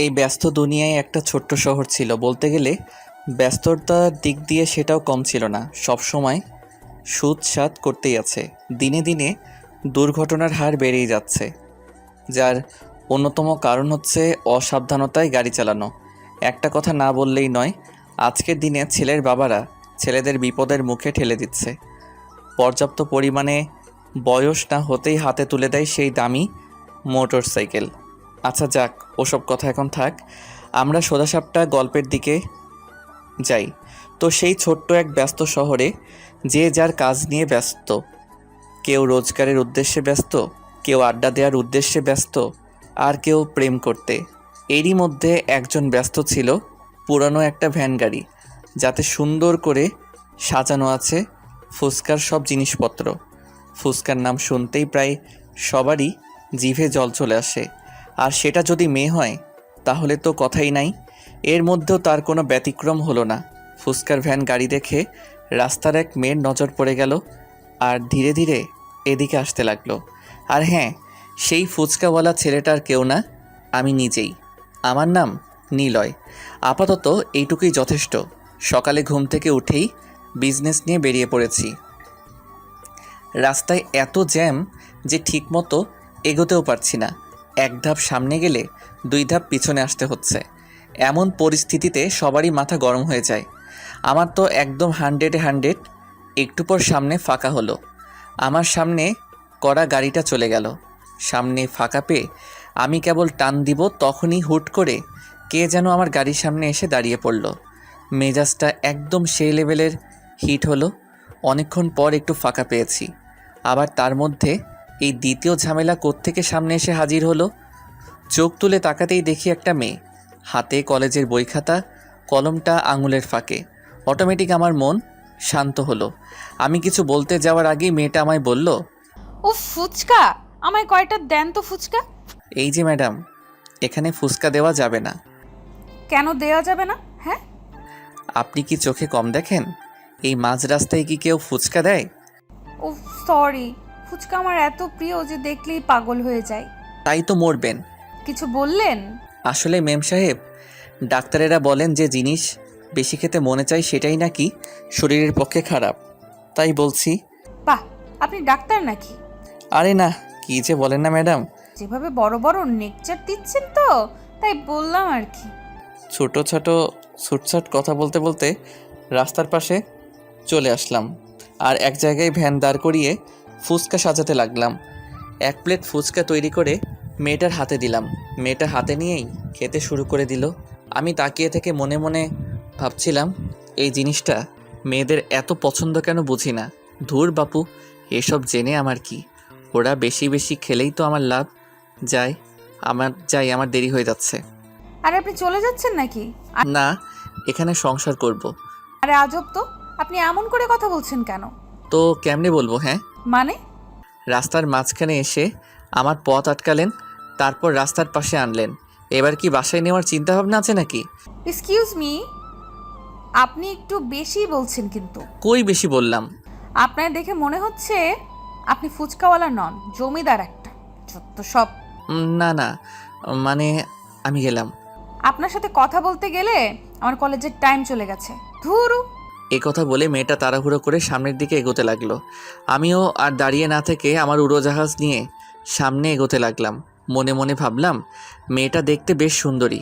এই ব্যস্ত দুনিয়ায় একটা ছোট্ট শহর ছিল বলতে গেলে। ব্যস্ততার দিক দিয়ে সেটাও কম ছিল না। সব সময় সুদ সাত করতেই আছে। দিনে দিনে দুর্ঘটনার হার বেড়েই যাচ্ছে, যার অন্যতম কারণ হচ্ছে অসাবধানতায় গাড়ি চালানো। একটা কথা না বললেই নয়, আজকের দিনে ছেলের বাবারা ছেলেদের বিপদের মুখে ঠেলে দিচ্ছে। পর্যাপ্ত পরিমাণে বয়স না হতেই হাতে তুলে দেয় সেই দামি মোটর সাইকেল। আচ্ছা যাক, ওসব কথা এখন থাক। আমরা সোজাসাপটা গল্পের দিকে যাই। তো সেই ছোট্ট এক ব্যস্ত শহরে যে যার কাজ নিয়ে ব্যস্ত। কেউ রোজগারের উদ্দেশ্যে ব্যস্ত, কেউ আড্ডা দেওয়ার উদ্দেশ্যে ব্যস্ত, আর কেউ প্রেম করতে। এরই মধ্যে একজন ব্যস্ত ছিল পুরানো একটা ভ্যান গাড়ি, যাতে সুন্দর করে সাজানো আছে ফুচকার সব জিনিসপত্র। ফুচকার নাম শুনতেই প্রায় সবারই জিভে জল চলে আসে। আর সেটা যদি মেয়ে হয় তাহলে তো কথাই নাই। এর মধ্যেও তার কোনো ব্যতিক্রম হলো না। ফুচকার ভ্যান গাড়ি দেখে রাস্তার এক মেয়ের নজর পড়ে গেল, আর ধীরে ধীরে এদিকে আসতে লাগলো। আর হ্যাঁ, সেই ফুচকাওয়ালা ছেলেটার কেউ না, আমি নিজেই। আমার নাম নিলয়। আপাতত এইটুকুই যথেষ্ট। সকালে ঘুম থেকে উঠেই বিজনেস নিয়ে বেরিয়ে পড়েছি। রাস্তায় এত জ্যাম যে ঠিকমতো এগোতেও পারছি না। এক ধাপ সামনে গেলে দুই ধাপ পিছনে আসতে হচ্ছে। এমন পরিস্থিতিতে সবারই মাথা গরম হয়ে যায়। আমার তো একদম 100-এ 100। একটু পর সামনে ফাঁকা হলো। আমার সামনে করা গাড়িটা চলে গেল। সামনে ফাঁকা পেয়ে আমি কেবল টান দিব, তখনই হুট করে কে যেন আমার গাড়ির সামনে এসে দাঁড়িয়ে পড়ল। মেজাজটা একদম সেই লেভেলের হিট হলো। অনেকক্ষণ পর একটু ফাঁকা পেয়েছি। আবার তার মধ্যে এই দ্বিতীয় ঝামেলা কোত্থেকে সামনে এসে হাজির হলো। চোখ তুলে তাকাতেই দেখি একটা মেয়ে, হাতে কলেজের বই খাতা, কলমটা আঙুলের ফাঁকে। অটোমেটিক আমার মন শান্ত হলো। আমি কিছু বলতে যাওয়ার আগেই মেয়েটা আমায় বলল, ও ফুচকা, আমায় কয়টা দেন তো ফুচকা। এই যে ম্যাডাম, এখানে ফুচকা দেওয়া যাবে না। কেন দেওয়া যাবে না? হ্যাঁ, আপনি কি চোখে কম দেখেন? এই মাঝ রাস্তায় কি কেউ ফুচকা দেয়? ও সরি, ফুচকা আমার এত প্রিয় যে দেখলেই পাগল হয়ে যায়। তাই তো মরবেন। কিছু বললেন? আসলে মেম সাহেব, ডাক্তারেরা বলেন যে জিনিস বেশি খেতে মনে চাই সেটাই নাকি শরীরের পক্ষে খারাপ, তাই বলছি। বাহ, আপনি ডাক্তার নাকি? আরে না, কি যে বলেন না ম্যাডাম। যেভাবে বড় বড় নেকচার দিচ্ছেন তো, তাই বললাম আর কি। ছোট ছোট ছুটছাট কথা বলতে বলতে রাস্তার পাশে চলে আসলাম, আর এক জায়গায় ভ্যান দাঁড় করিয়ে ফুচকা সাজাতে লাগলাম। এক প্লেট ফুচকা তৈরি করে মেয়েটার হাতে দিলাম। মেয়েটা হাতে নিয়েই খেতে শুরু করে দিল। আমি তাকিয়ে থেকে মনে মনে ভাবছিলাম, এই জিনিসটা মেয়েদের এত পছন্দ কেন বুঝি না। ধুর বাপু, এসব জেনে আমার কি? ওরা বেশি বেশি খেলেই তো আমার লাভ। আমার দেরি হয়ে যাচ্ছে। আরে আপনি চলে যাচ্ছেন নাকি? না, এখানে সংসার করব। আরে আজব তো, আপনি এমন করে কথা বলছেন কেন? তো কেমনে বলবো? হ্যাঁ, মানে? রাস্তার মাঝখানে এসে আমার পথ আটকালেন, তারপর রাস্তার পাশে আনলেন। এবার কি বাসায় নেওয়ার চিন্তা ভাবনা আছে নাকি? এক্সকিউজ মি, আপনি একটু বেশি বলছেন কিন্তু। কই বেশি বললাম? আপনার দেখে মনে হচ্ছে আপনি ফুচকাওয়ালা নন, জমিদার একটা। যত সব। না না, মানে আমি গেলাম। আপনার সাথে কথা বলতে গেলে আমার কলেজের টাইম চলে গেছে। ধুরু। এ কথা বলে মেয়েটা তাড়াহুড়ো করে সামনের দিকে এগোতে লাগলো। আমিও আর দাঁড়িয়ে না থেকে আমার উড়োজাহাজ নিয়ে সামনে এগোতে লাগলাম। মনে মনে ভাবলাম, মেয়েটা দেখতে বেশ সুন্দরী,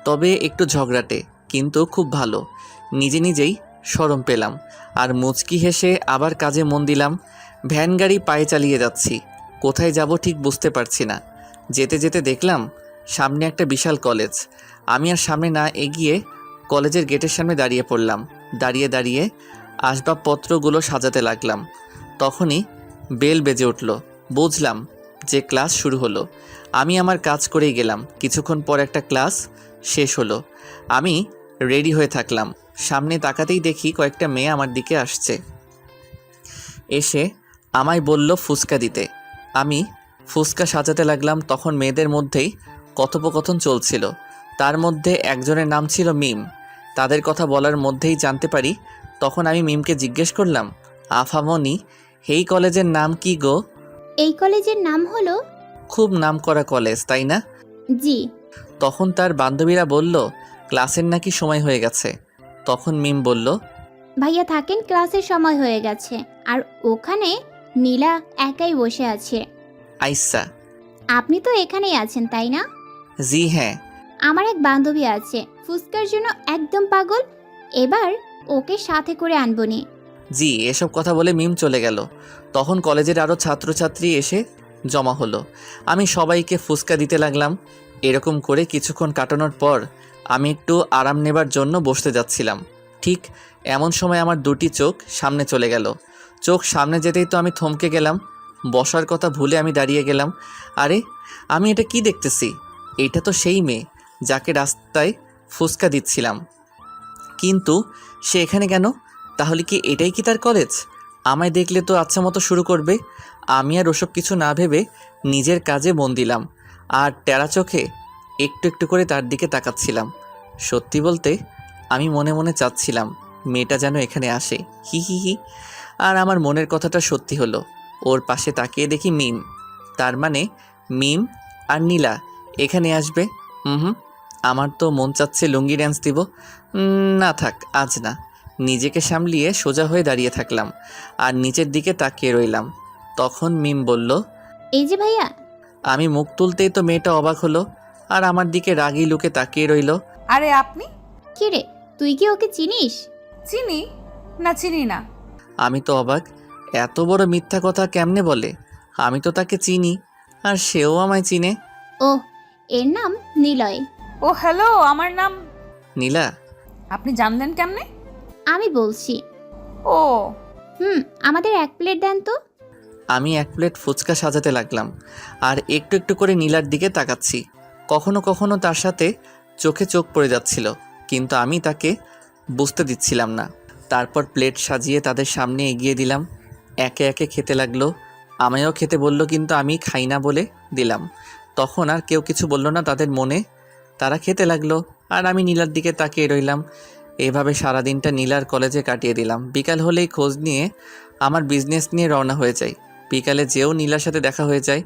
তবে একটু ঝগড়াটে, কিন্তু খুব ভালো। নিজে নিজেই শরম পেলাম, আর মুচকি হেসে আবার কাজে মন দিলাম। ভ্যান গাড়ি পায়ে চালিয়ে যাচ্ছি। কোথায় যাব ঠিক বুঝতে পারছি না। যেতে যেতে দেখলাম সামনে একটা বিশাল কলেজ। আমি আর সামনে না এগিয়ে কলেজের গেটের সামনে দাঁড়িয়ে পড়লাম। দাঁড়িয়ে দাঁড়িয়ে আসবাবপত্রগুলো সাজাতে লাগলাম। তখনই বেল বেজে উঠল। বুঝলাম যে ক্লাস শুরু হলো। আমি আমার কাজ করেই গেলাম। কিছুক্ষণ পর একটা ক্লাস শেষ হলো। আমি রেডি হয়ে থাকলাম। সামনে তাকাতেই দেখি কয়েকটা মেয়ে আমার দিকে আসছে। এসে আমায় বলল ফুচকা দিতে। আমি ফুচকা সাজাতে লাগলাম। তখন মেয়েদের মধ্যেই কথোপকথন চলছিল। তার মধ্যে একজনের নাম ছিল মিম। তাদের কথা বলার মধ্যেই জানতে পারি। তখন আমি মিমকে জিজ্ঞেস করলাম, আফামনি, এই কলেজের নাম কি গো? এই কলেজের নাম হলো। খুব নামকরা কলেজ, তাই না? জি। তখন তার বান্ধবীরা বলল ক্লাসের নাকি সময় হয়ে গেছে। তখন মিম বলল, ভাইয়া থাকেন, ক্লাসের সময় হয়ে গেছে। আর ওখানে নীলা একাই বসে আছে। আইসা। আপনি তো এখানেই আছেন তাই না? জি হ্যাঁ। আমার এক বান্ধবী আছে, ফুচকার জন্য একদম পাগল। এবার ওকে সাথে করে আনবনি। জি, এসব কথা বলে মিম চলে গেল। তখন কলেজের আরও ছাত্রছাত্রী এসে জমা হলো। আমি সবাইকে ফুসকা দিতে লাগলাম। এরকম করে কিছুক্ষণ কাটানোর পর আমি একটু আরাম নেবার জন্য বসতে যাচ্ছিলাম। ঠিক এমন সময় আমার দুটি চোখ সামনে চলে গেল। চোখ সামনে যেতেই তো আমি থমকে গেলাম। বসার কথা ভুলে আমি দাঁড়িয়ে গেলাম। আরে, আমি এটা কি দেখতেছি? এটা তো সেই মেয়ে যাকে রাস্তায় ফুসকা দিচ্ছিলাম। কিন্তু সে এখানে কেন? তাহলে কি এটাই কি তার কলেজ? আমায় দেখলে তো আচ্ছা মতো শুরু করবে। আমি আর ওসব কিছু না ভেবে নিজের কাজে মন দিলাম আর টেরা চোখে একটু একটু করে তার দিকে তাকাচ্ছিলাম। সত্যি বলতে আমি মনে মনে চাচ্ছিলাম মেয়েটা যেন এখানে আসে। হি হি হি। আর আমার মনের কথাটা সত্যি হলো। ওর পাশে তাকিয়ে দেখি মিম। তার মানে মিম আর নীলা এখানে আসবে। হুম, আমার তো মন চাচ্ছে লুঙ্গি ড্যান্স দিব। না থাক, আজ না। নিজেকে সামলিয়ে সোজা হয়ে দাঁড়িয়ে থাকলাম আর নিচের দিকে তাকিয়ে রইলাম। তখন মিম বলল, এই যে ভাইয়া। আমি মুখ তুলতেই তো মেয়েটা অবাক হলো আর আমার দিকে রাগী লুকে তাকিয়ে রইল। আরে আপনি? কি রে, তুই কি ওকে চিনিস? চিনি না, চিনি না। আমি তো অবাক, এত বড় মিথ্যা কথা কেমনে বলে? আমি তো তাকে চিনি আর সেও আমায় চিনে। ওহ, এর নাম নিলয়। ও হ্যালো, আমার নাম। নীলা? আপনি জানলেন কেমনে? আমি বলছি। ও আমাদের এক প্লেট দেন তো। আমি এক প্লেট ফুচকা সাজাতে লাগলাম আর একটু একটু করে নীলার দিকে তাকাচ্ছি। কখনো কখনো তার সাথে চোখে চোখ পড়ে যাচ্ছিল, কিন্তু আমি তাকে বুঝতে দিচ্ছিলাম না। তারপর প্লেট সাজিয়ে তাদের সামনে এগিয়ে দিলাম। একে একে খেতে লাগলো। আমায়ও খেতে বলল, কিন্তু আমি খাই না বলে দিলাম। তখন আর কেউ কিছু বলল না তাদের মনে। তারা খেতে লাগলো আর আমি নীলার দিকে তাকিয়ে রইলাম। এভাবে সারাদিনটা নীলার কলেজে কাটিয়ে দিলাম। বিকাল হলেই খোঁজ নিয়ে আমার বিজনেস নিয়ে রওনা হয়ে যাই। বিকালে যেও নীলার সাথে দেখা হয়ে যায়,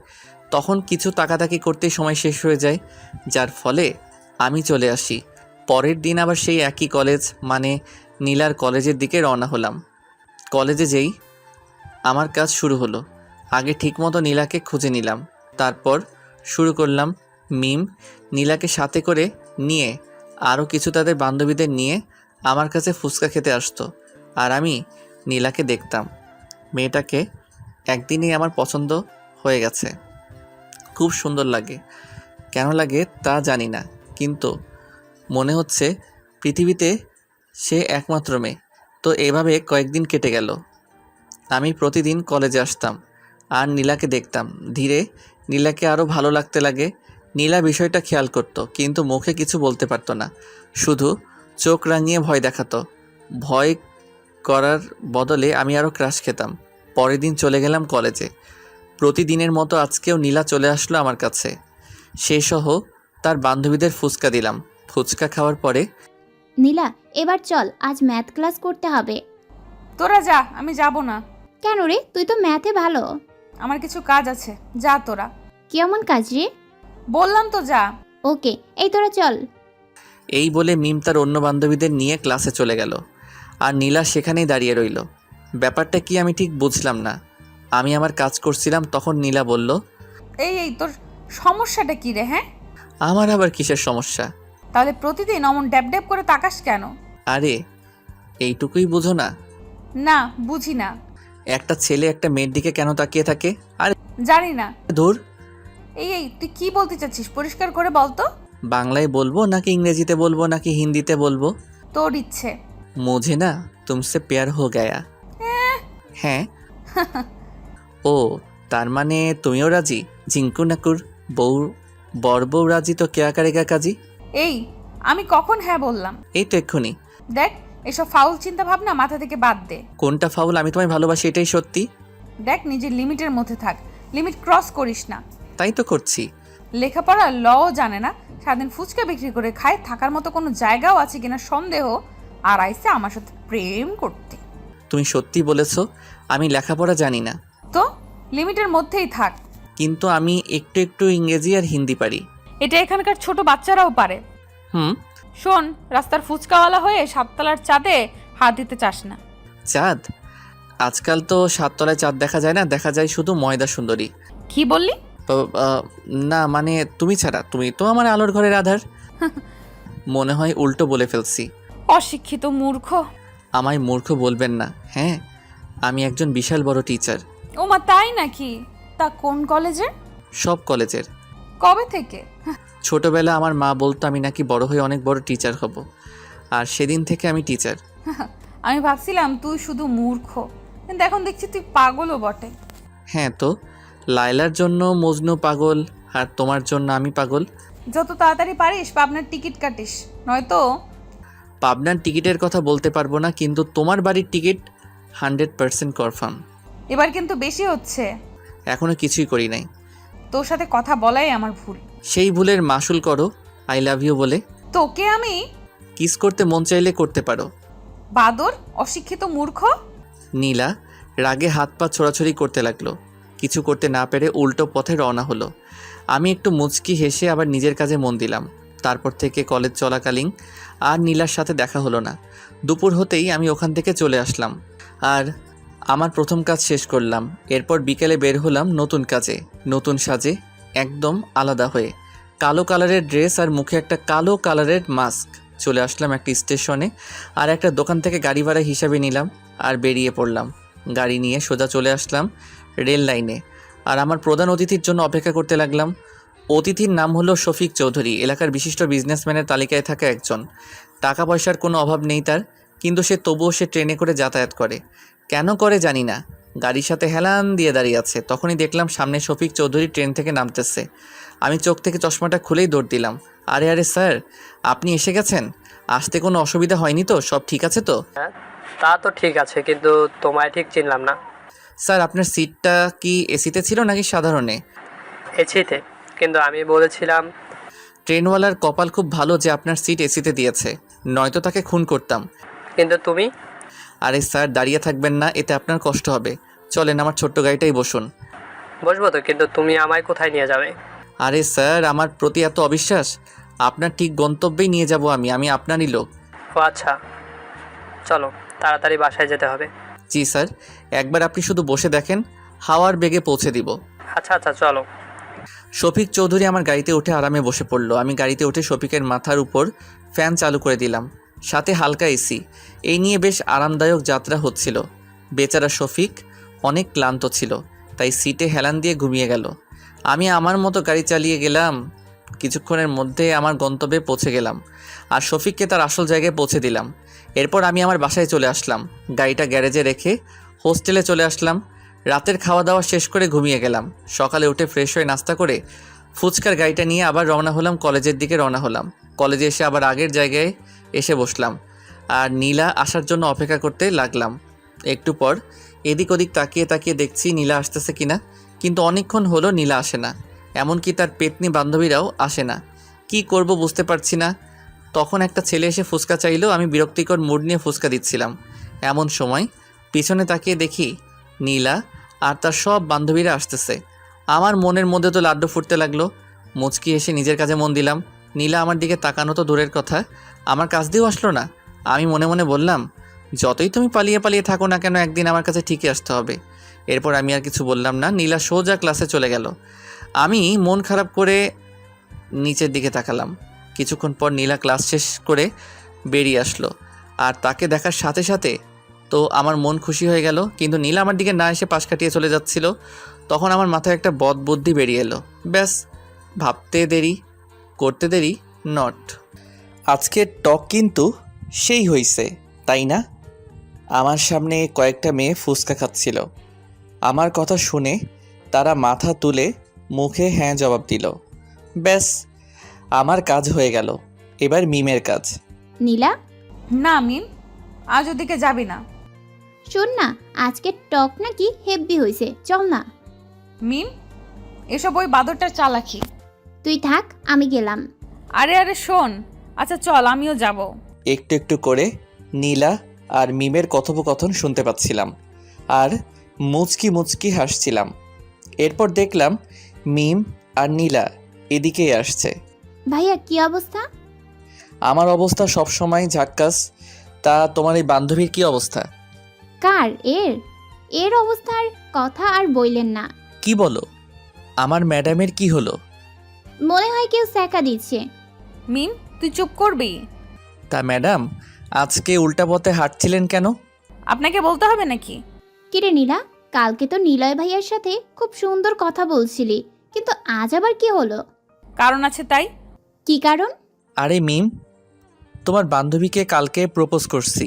তখন কিছু তাকাতাকি করতেই সময় শেষ হয়ে যায়, যার ফলে আমি চলে আসি। পরের দিন আবার সেই একই কলেজ, মানে নীলার কলেজের দিকে রওনা হলাম। কলেজে যেই আমার কাজ শুরু হলো। আগে ঠিকমতো নীলাকে খুঁজে নিলাম, তারপর শুরু করলাম। মিম নীলাকে সাথে করে নিয়ে আরও কিছু তাদের বান্ধবীদের নিয়ে আমার কাছে ফুচকা খেতে আসতো আর আমি নীলাকে দেখতাম। মেয়েটাকে একদিনেই আমার পছন্দ হয়ে গেছে। খুব সুন্দর লাগে। কেন লাগে তা জানি না, কিন্তু মনে হচ্ছে পৃথিবীতে সে একমাত্র মেয়ে। তো এভাবে কয়েকদিন কেটে গেল। আমি প্রতিদিন কলেজে আসতাম আর নীলাকে দেখতাম। ধীরে নীলাকে আরও ভালো লাগতে লাগে। নীলা বিষয়টা খেয়াল করত, কিন্তু মুখে কিছু বলতে পারতো না, শুধু চোখ রাঙিয়ে ভয় দেখাতো। ভয় করার বদলে আমি আরও ক্রাশ খেতাম। পরের দিন চলে গেলাম কলেজে। প্রতিদিনের মতো আজকেও নীলা চলে আসলো আমার কাছে। সে সহ তার বান্ধবীদের ফুচকা দিলাম। ফুচকা খাওয়ার পরে, নীলা, এবার চল, আজ ম্যাথ ক্লাস করতে হবে। তোরা যা, আমি যাব না। কেন রে, তুই তো ম্যাথে ভালো। আমার কিছু কাজ আছে, যা তোরা। কেমন কাজ রে? বললাম তো যা। ওকে, এই তোরা চল। এই বলে মিম তার অন্য বান্ধবীদের নিয়ে ক্লাসে চলে গেল আর নীলা সেখানেই দাঁড়িয়ে রইল। ব্যাপারটা কি আমি ঠিক বুঝলাম না। আমি আমার কাজ করছিলাম, তখন নীলা বলল, এই তোর সমস্যাটা কি রে? হ্যাঁ, আমার আবার কিসের সমস্যা? তাহলে প্রতিদিন অমন ড্যাব ড্যাব করে তাকাস কেন? আরে, এইটুকুই বুঝো না? না, বুঝি না। একটা ছেলে একটা মেয়ের দিকে কেন তাকিয়ে থাকে? আরে জানি না। ধুর। এই তুই কি বলতে চাচ্ছিস? পরিষ্কার করে বল তো। বাংলায় বলবো নাকি ইংরেজিতে বলবো নাকি হিন্দিতে বলবো? তোর ইচ্ছে। মুঝে না তুমসে প্যার হো গয়া। হ্যাঁ। ও, তার মানে তুমিও রাজি? জিঙ্কু নাকুর বউ, বর বউ রাজি তো কেয়া কারেগা কাজী। এই, আমি কখন হ্যাঁ বললাম? এই তো এক্ষুনি। দেখ, এসব ফাউল চিন্তা ভাবনা মাথা থেকে বাদ দে। কোনটা ফাউল? আমি তোমায় ভালোবাসি, এটাই সত্যি। দেখ, নিজের লিমিটের মধ্যে থাক, লিমিট ক্রস করিস না। তাই তো করছি। লেখাপড়া লও জানে না, সারাদিন ফুচকা বিক্রি করে খায়, থাকার মতো কোনো জায়গাও আছে কিনা সন্দেহ, আর আইসে আমার সাথে প্রেম করতে। তুমি সত্যি বলেছো, আমি লেখাপড়া জানি না। তো লিমিটের মধ্যেই থাক। কিন্তু আমি একটু একটু ইংরেজি আর হিন্দি পারি। এটা এখানকার ছোট বাচ্চারাও পারে। হুম। শোন, রাস্তার ফুচকাওয়ালা হয়ে সাততলার চাঁদে হাত দিতে চাস না। চাঁদ? আজকাল তো সাততলায় চাঁদ দেখা যায় না, দেখা যায় শুধু ময়দা সুন্দরী। কি বললি? না মানে তুমি ছাড়া, তুমি তো আমার আলোর ঘরের আধার। মনে হয় উল্টো বলে ফেলছি। অশিক্ষিত মূর্খ। আমায় মূর্খ বলবেন না। হ্যাঁ, আমি একজন বিশাল বড় টিচার। ওমা, তাই নাকি? তা কোন কলেজে? সব কলেজের। কবে থেকে? ছোটবেলা আমার মা বলতো আমি নাকি বড় হয়ে অনেক বড় টিচার হব, আর সেদিন থেকে আমি টিচার। আমি ভাবছিলাম তুই শুধু মূর্খ, কিন্তু এখন দেখছি তুই পাগলও বটে। হ্যাঁ তো, লায়লার জন্য মজনু পাগল, আর তোমার জন্য আমি পাগল। যত তাড়াতাড়ি পারিস পাবনার টিকিট কাটিস, নয়তো। পাবনার টিকিটের কথা বলতে পারবো না, কিন্তু তোমার বাড়ির টিকিট 100% কনফার্ম। এবার কিন্তু বেশি হচ্ছে। এখনো কিছুই করি নাই। তোর সাথে কথা বলাই আমার ভুল। সেই ভুলের মাসুল করো আই লাভ ইউ বলে। তোকে আমি কিস করতে মন চাইলে করতে পারো। বাদর, অশিক্ষিত মূর্খ। নীলা রাগে হাত পা ছোড়াছড়ি করতে লাগলো। কিছু করতে না পেরে উল্টো পথে রওনা হলো। আমি একটু মুচকি হেসে আবার নিজের কাজে মন দিলাম। তারপর থেকে কলেজ চলাকালীন আর নীলার সাথে দেখা হলো না। দুপুর হতেই আমি ওখান থেকে চলে আসলাম আর আমার প্রথম কাজ শেষ করলাম। এরপর বিকেলে বের হলাম নতুন কাজে, নতুন সাজে, একদম আলাদা হয়ে। কালো কালারের ড্রেস আর মুখে একটা কালো কালারের মাস্ক। চলে আসলাম একটা স্টেশনে, আর একটা দোকান থেকে গাড়ি ভাড়া হিসাবে নিলাম আর বেরিয়ে পড়লাম। গাড়ি নিয়ে সোজা চলে আসলাম রেল লাইনে, আর আমার প্রধান অতিথির জন্য অপেক্ষা করতে লাগলাম। অতিথির নাম হলো শফিক চৌধুরী, এলাকার বিশিষ্ট বিজনেসম্যানের তালিকায় থাকা একজন। টাকা পয়সার কোনো অভাব নেই তার, কিন্তু তবুও সে ট্রেনে করে যাতায়াত করে। কেন করে জানি না, গাড়ির সাথে হেলান দিয়ে দাঁড়িয়ে আছে। তখনই দেখলাম সামনে শফিক চৌধুরী ট্রেন থেকে নামতেছে। আমি চোখ থেকে চশমাটা খুলেই দৌড় দিলাম। আরে আরে স্যার, আপনি এসে গেছেন? আসতে কোনো অসুবিধা হয়নি তো? সব ঠিক আছে তো? হ্যাঁ, তা তো ঠিক আছে, কিন্তু তোমায় ঠিক চিনলাম না। স্যার, আপনার সিটটা কি এসিতে ছিল নাকি সাধারণে? এসিতে, কিন্তু আমি বলেছিলাম। ট্রেনওয়ালার কপাল খুব ভালো যে আপনার সিট এসিতে দিয়েছে, নয়তো তাকে খুন করতাম। কিন্তু তুমি। আরে স্যার, দাঁড়িয়ে থাকবেন না, এতে আপনার কষ্ট হবে। চলেন আমার ছোট্ট গাড়িটাই বসুন। বসবো তো, কিন্তু তুমি আমায় কোথায় নিয়ে যাবে? আরে স্যার, আমার প্রতি এত অবিশ্বাস? আপনার ঠিক গন্তব্যেই নিয়ে যাব আমি আপনারই লোক। ও আচ্ছা, চলো তাড়াতাড়ি বাসায় যেতে হবে। জি স্যার, একবার আপনি শুধু বসে দেখেন, হাওয়ার বেগে পৌঁছে দিব। আচ্ছা আচ্ছা, চলো। শফিক চৌধুরী আমার গাড়িতে উঠে আরামে বসে পড়লো। আমি গাড়িতে উঠে শফিকের মাথার উপর ফ্যান চালু করে দিলাম, সাথে হালকা এসি। এই নিয়ে বেশ আরামদায়ক যাত্রা হচ্ছিল। বেচারা শফিক অনেক ক্লান্ত ছিল, তাই সিটে হেলান দিয়ে ঘুমিয়ে গেল। আমি আমার মতো গাড়ি চালিয়ে গেলাম। কিছুক্ষণের মধ্যে আমার গন্তব্যে পৌঁছে গেলাম, আর শফিককে তার আসল জায়গায় পৌঁছে দিলাম। এরপর আমি আমার বাসায় চলে আসলাম। গাড়িটা গ্যারেজে রেখে হোস্টেলে চলে আসলাম। রাতের খাওয়া দাওয়া শেষ করে ঘুমিয়ে গেলাম। সকালে উঠে ফ্রেশ হয়ে নাস্তা করে ফুচকার গাড়িটা নিয়ে আবার রওনা হলাম, কলেজের দিকে রওনা হলাম। কলেজে এসে আবার আগের জায়গায় এসে বসলাম আর নীলা আসার জন্য অপেক্ষা করতে লাগলাম। একটু পর এদিক ওদিক তাকিয়ে তাকিয়ে দেখছি নীলা আসতেছে কিনা, কিন্তু অনেকক্ষণ হলো নীলা আসে না। এমনকি তার পেতনি বান্ধবীরাও আসে না। কি করব বুঝতে পারছি না। তখন একটা ছেলে এসে ফুচকা চাইলো। আমি বিরক্তিকর মুড নিয়ে ফুচকা দিচ্ছিলাম। এমন সময় পিছনে তাকিয়ে দেখি নীলা আর তার সব বান্ধবীরা আসতেছে। আমার মনের মধ্যে তো লাড্ডু ফুটতে লাগলো। মুচকি এসে নিজের কাজে মন দিলাম। নীলা আমার দিকে তাকানো তো দূরের কথা, আমার কাছ দিয়েও আসলো না। আমি মনে মনে বললাম, যতই তুমি পালিয়ে পালিয়ে থাকো না কেন, একদিন আমার কাছে ঠিকই আসতে হবে। এরপর আমি আর কিছু বললাম না। নীলা সোজা ক্লাসে চলে গেল। আমি মন খারাপ করে নিচের দিকে তাকালাম। কিছুক্ষণ পর নীলা ক্লাস শেষ করে বেরিয়ে আসলো, আর তাকে দেখার সাথে সাথে তো আমার মন খুশি হয়ে গেল। কিন্তু নীলা আমার দিকে না এসে পাশ কাটিয়ে চলে যাচ্ছিল। তখন আমার মাথায় একটা বদ বুদ্ধি বেরিয়ে এলো। ব্যাস, ভাবতে দেরি করতে দেরি নট। আজকের টক কিন্তু সেই হইছে, তাই না? আমার সামনে কয়েকটা মেয়ে ফুচকা খাচ্ছিল। আমার কথা শুনে তারা মাথা তুলে মুখে হ্যাঁ জবাব দিল। ব্যাস, আমার কাজ হয়ে গেল। এবার মিমের কাজ। নীলা, না মিম, আজ ওদিকে যাবি না। শোন না, আজকে টক নাকি হেভি হয়েছে, চল না। মিম, এসব ওই বাদরটার চালাকি। তুই থাক, আমি গেলাম। আরে আরে শোন, আচ্ছা চল, আমিও যাব। একটু একটু করে নীলা আর মিমের কথোপকথন শুনতে পাচ্ছিলাম, আর মুচকি মুচকি হাসছিলাম। এরপর দেখলাম মিম আর নীলা এদিকেই আসছে। ভাইয়া কি অবস্থা? আমার অবস্থা সবসময় ঝাক্কাস। তা তোমার এই বান্ধবীর কি অবস্থা? কার? এর অবস্থার কথা আর বললেন না। কি বলো? আমার ম্যাডামের কি হলো? মনে হয় কেউ স্যাকা দিচ্ছে। মিম, তুই চুপ করবি? তা ম্যাডাম, আজকে উল্টা পথে হাঁটছিলেন কেন? আপনাকে বলতে হবে নাকি? কিরে নীলা, কালকে তো নিলয় ভাইয়ার সাথে খুব সুন্দর কথা বলছিলি, কিন্তু আজ আবার কি হলো? কারণ আছে তাই। কি কারণ? আরে মিম, তোমার বান্ধবীকে কালকে প্রপোজ করছি,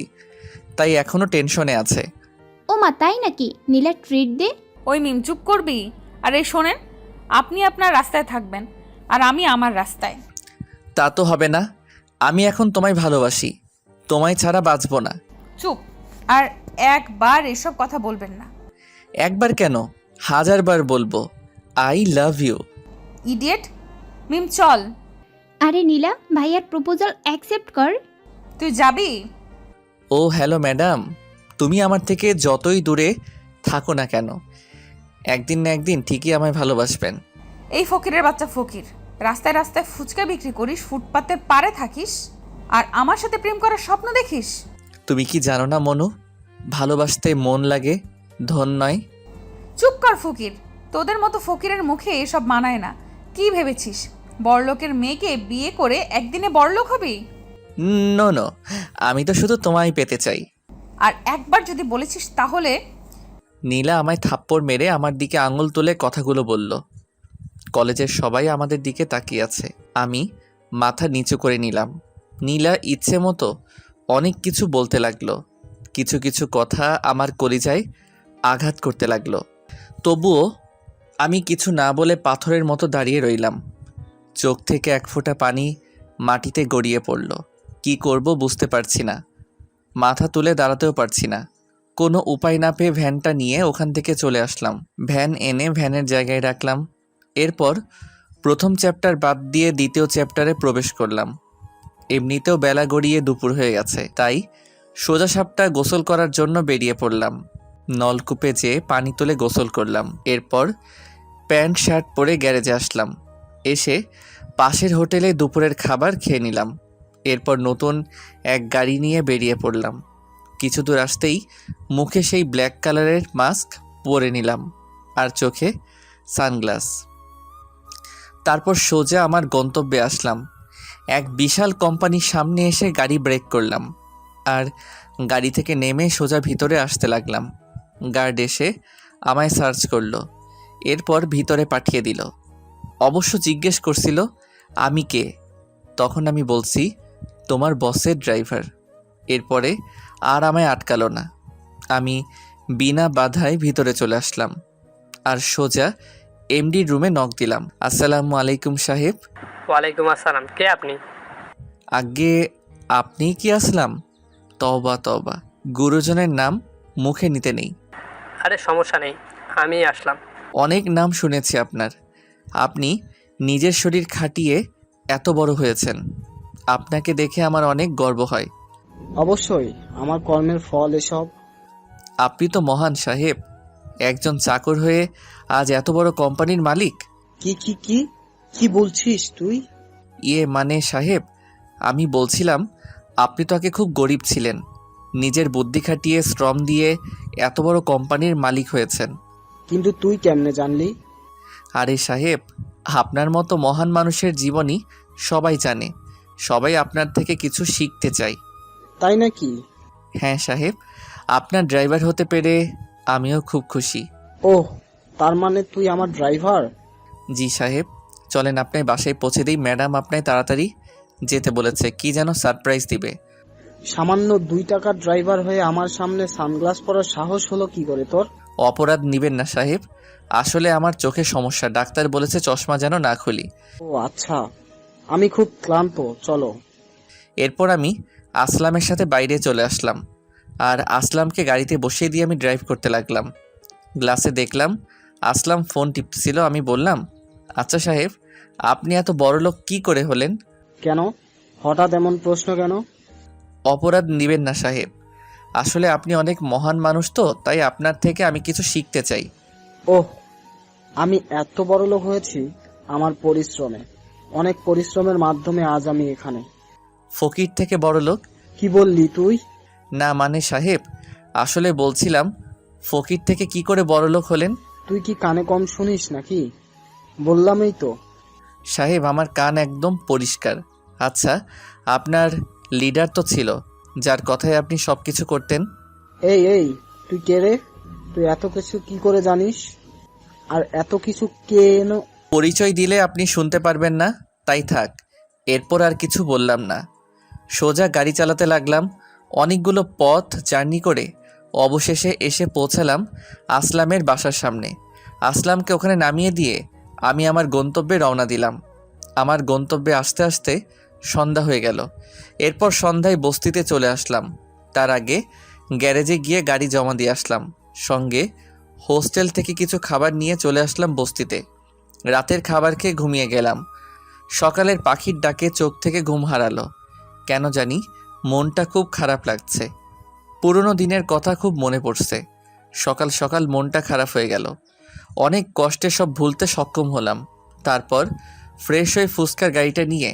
তাই এখনো টেনশনে আছে। ও মা, তাই নাকি? নীলা ট্রিট দে। ওই মিম, চুপ করবি? আর এই শোনেন, আপনি আপনার রাস্তায় থাকবেন আর আমি আমার রাস্তায়। তা তো হবে না। আমি এখন তোমায় ভালোবাসি, তোমায় ছাড়া বাঁচবো না। চুপ। আর একবার এসব কথা বলবেন না। একবার কেন, 1000বার বলবো। I love you. ইডিয়েট। মিম চল। আরে নীলা, ভাইয়ার প্রপোজাল অ্যাকসেপ্ট কর। তুই যাবি? ও হ্যালো ম্যাডাম, তুমি আমার থেকে যতই দূরে থাকো না কেন, একদিন না একদিন ঠিকই আমায় ভালোবাসবেন। এই ফকিরের বাচ্চা ফকির, রাস্তায় রাস্তায় ফুচকা বিক্রি করিস, ফুটপাতের পারে থাকিস, আর আমার সাথে প্রেম করার স্বপ্ন দেখিস? তুমি কি জানো না মনু, ভালোবাসতে মন লাগে, ধন নয়। চুপ কর ফকির। তোদের মতো ফকিরের মুখে এসব মানায় না। কি ভেবেছিস বড়লোকের মেয়েকে বিয়ে করে একদিনে বড়লোক হবি? নো নো, আমি তো শুধু তোমায় পেতে চাই। আর একবার যদি বলেছিস তাহলে। নীলা আমায় থাপ্পড় মেরে আমার দিকে আঙুল তুলে কথাগুলো বলল। কলেজের সবাই আমাদের দিকে তাকিয়ে আছে। আমি মাথা নিচু করে নিলাম। নীলা ইচ্ছে মতো অনেক কিছু বলতে লাগলো। কিছু কিছু কথা আমার কলিজায় আঘাত করতে লাগলো। তবুও আমি কিছু না বলে পাথরের মতো দাঁড়িয়ে রইলাম। চোখ থেকে এক ফোঁটা পানি মাটিতে গড়িয়ে পড়ল। কি করব বুঝতে পারছি না, মাথা তুলে দাঁড়াতেও পারছি না। কোনো উপায় না পেয়ে ভ্যানটা নিয়ে ওখান থেকে চলে আসলাম। ভ্যান এনে ভ্যানের জায়গায় রাখলাম। এরপর প্রথম চ্যাপ্টার বাদ দিয়ে দ্বিতীয় চ্যাপ্টারে প্রবেশ করলাম। এমনিতেও বেলা গড়িয়ে দুপুর হয়ে গেছে, তাই সোজা সাপটা গোসল করার জন্য বেরিয়ে পড়লাম। নলকূপে যেয়ে পানি তুলে গোসল করলাম। এরপর প্যান্ট শার্ট পরে গ্যারেজে আসলাম। এসে পাশের হোটেলে দুপুরের খাবার খেয়ে নিলাম। এরপর নতুন এক গাড়ি নিয়ে বেরিয়ে পড়লাম। কিছু দূর আসতেই মুখে সেই ব্ল্যাক কালারের মাস্ক পরে নিলাম আর চোখে সানগ্লাস। তারপর সোজা আমার গন্তব্যে আসলাম। এক বিশাল কোম্পানির সামনে এসে গাড়ি ব্রেক করলাম আর গাড়ি থেকে নেমে সোজা ভিতরে আসতে লাগলাম। গার্ড এসে আমায় সার্চ করলো, এরপর ভিতরে পাঠিয়ে দিল। অবশ্য জিজ্ঞেস করছিল আমি কে। তখন আমি বলছি তোমার বসের ড্রাইভার। এরপরে আর আমায় আটকালো না। আমি বিনা বাধায় ভিতরে চলে আসলাম আর সোজা এমডির রুমে নক দিলাম। আসসালামু আলাইকুম সাহেব। ওয়ালাইকুম আসসালাম। কে আপনি? আগে আপনি কি আসলাম? তওবা তওবা, গুরুজনের নাম মুখে নিতে নেই। আরে সমস্যা নেই, আমি আসলাম। অনেক নাম শুনেছি আপনার। আপনি নিজের শরীর খাটিয়ে এত বড় হয়েছেন, আপনাকে দেখে আমার অনেক গর্ব হয়। অবশ্যই, আমার কর্মের ফল এসব। আপনি তো মহান সাহেব, একজন চাকর হয়ে আজ এত বড় কোম্পানির মালিক। কি কি কি কি বলছিস তুই? মানে সাহেব, আমি বলছিলাম আপনি তো আগে খুব গরিব ছিলেন, নিজের বুদ্ধি খাটিয়ে শ্রম দিয়ে এত বড় কোম্পানির মালিক হয়েছেন। কিন্তু তুই কেমনে জানলি? আরে সাহেব, আপনার মতো মহান মানুষের জীবনী সবাই জানে, সবাই আপনার থেকে কিছু শিখতে চায়। তাই নাকি? হ্যাঁ সাহেব, আপনার ড্রাইভার হতে পেরে আমিও খুব খুশি। ওহ, তার মানে তুই আমার ড্রাইভার? জি সাহেব, চলেন আপনার বাসায় পৌঁছে দিই। ম্যাডাম আপনায় তাড়াতাড়ি যেতে বলেছে, কি যেন সারপ্রাইজ দিবে। সামান্য 2 টাকার ড্রাইভার হয়ে আমার সামনে সানগ্লাস পরার সাহস হলো কি করে তোর? অপরাধ নিবেন না সাহেব, আসলে আমার চোখে সমস্যা, ডাক্তার বলেছে চশমা যেন না খুলি। ও আচ্ছা, আমি খুব ক্লান্ত, চলো। এরপর আমি আসলামের সাথে বাইরে চলে আসলাম আর আসলামকে গাড়িতে বসিয়ে দিয়ে আমি ড্রাইভ করতে লাগলাম। গ্লাসে দেখলাম আসলাম ফোন টিপছিল। আমি বললাম, আচ্ছা সাহেব, আপনি এত বড় লোক কী করে হলেন? কেন হঠাৎ এমন প্রশ্ন কেন? অপরাধ নিবেন না সাহেব, আসলে আপনি অনেক মহান মানুষ, তো তাই আপনার থেকে আমি কিছু শিখতে চাই। ওহ, আমি এত বড় লোক হয়েছি আমার পরিশ্রমে। অনেক পরিশ্রমের মাধ্যমে আজ আমি এখানে। ফকির থেকে বড়লোক? কি বললি তুই? না মানে সাহেব, আসলে বলছিলাম ফকির থেকে কি করে বড়লোক হলেন? তুই কি কানে কম শুনিস নাকি? বললামই তো। সাহেব, আমার কান একদম পরিষ্কার। আচ্ছা, আপনার লিডার তো ছিল, যার কথায় আপনি সব কিছু করতেন। এই তুই কে রে? তুই এত কিছু কি করে জানিস? আর এত কিছু কেন? পরিচয় দিলে আপনি শুনতে পারবেন না, তাই থাক। এরপর আর কিছু বললাম না, সোজা গাড়ি চালাতে লাগলাম। অনেকগুলো পথ জার্নি করে অবশেষে এসে পৌঁছালাম আসলামের বাসার সামনে। আসলামকে ওখানে নামিয়ে দিয়ে আমি আমার গন্তব্যে রওনা দিলাম। আমার গন্তব্যে আসতে আসতে সন্ধ্যা হয়ে গেল। এরপর সন্ধ্যায় বস্তিতে চলে আসলাম। তার আগে গ্যারেজে গিয়ে গাড়ি জমা দিয়ে আসলাম। সঙ্গে হোস্টেল থেকে কিছু খাবার নিয়ে চলে আসলাম বস্তিতে। রাতের খাবার খেয়ে ঘুমিয়ে গেলাম। সকালের পাখির ডাকে চোখ থেকে ঘুম হারালো। কেন জানি মনটা খুব খারাপ লাগছে। পুরনো দিনের কথা খুব মনে পড়ছে। সকাল সকাল মনটা খারাপ হয়ে গেল। অনেক কষ্টে সব ভুলতে সক্ষম হলাম। তারপর ফ্রেশ হয়ে ফুচকার গাড়িটা নিয়ে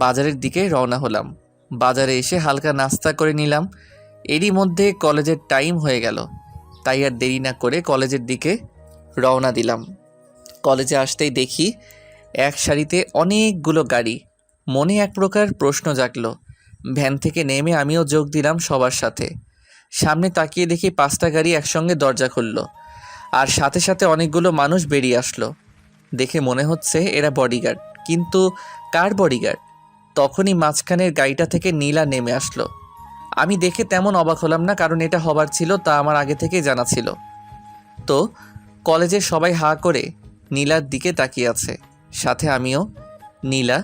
বাজারের দিকে রওনা হলাম। বাজারে এসে হালকা নাস্তা করে নিলাম। এরই মধ্যে কলেজের টাইম হয়ে গেল, তাই আর দেরি না করে কলেজের দিকে রওনা দিলাম। কলেজে আসতেই দেখি এক সারিতে অনেকগুলো গাড়ি। মনে এক প্রকার প্রশ্ন জাগলো। ভ্যান থেকে নেমে আমিও যোগ দিলাম সবার সাথে। সামনে তাকিয়ে দেখি 5টা গাড়ি একসঙ্গে দরজা খুলল, আর সাথে সাথে অনেকগুলো মানুষ বেরিয়ে আসলো। দেখে মনে হচ্ছে এরা বডিগার্ড, কিন্তু কার বডিগার্ড? তখনই মাঝখানের গাড়িটা থেকে নীলা নেমে আসলো। আমি দেখে তেমন অবাক হলাম না, কারণ এটা হবার ছিল, তা আমার আগে থেকেই জানা ছিল। তো কলেজের সবাই হা করে নীলার দিকে তাকিয়ে আছে, সাথে আমিও। নীলা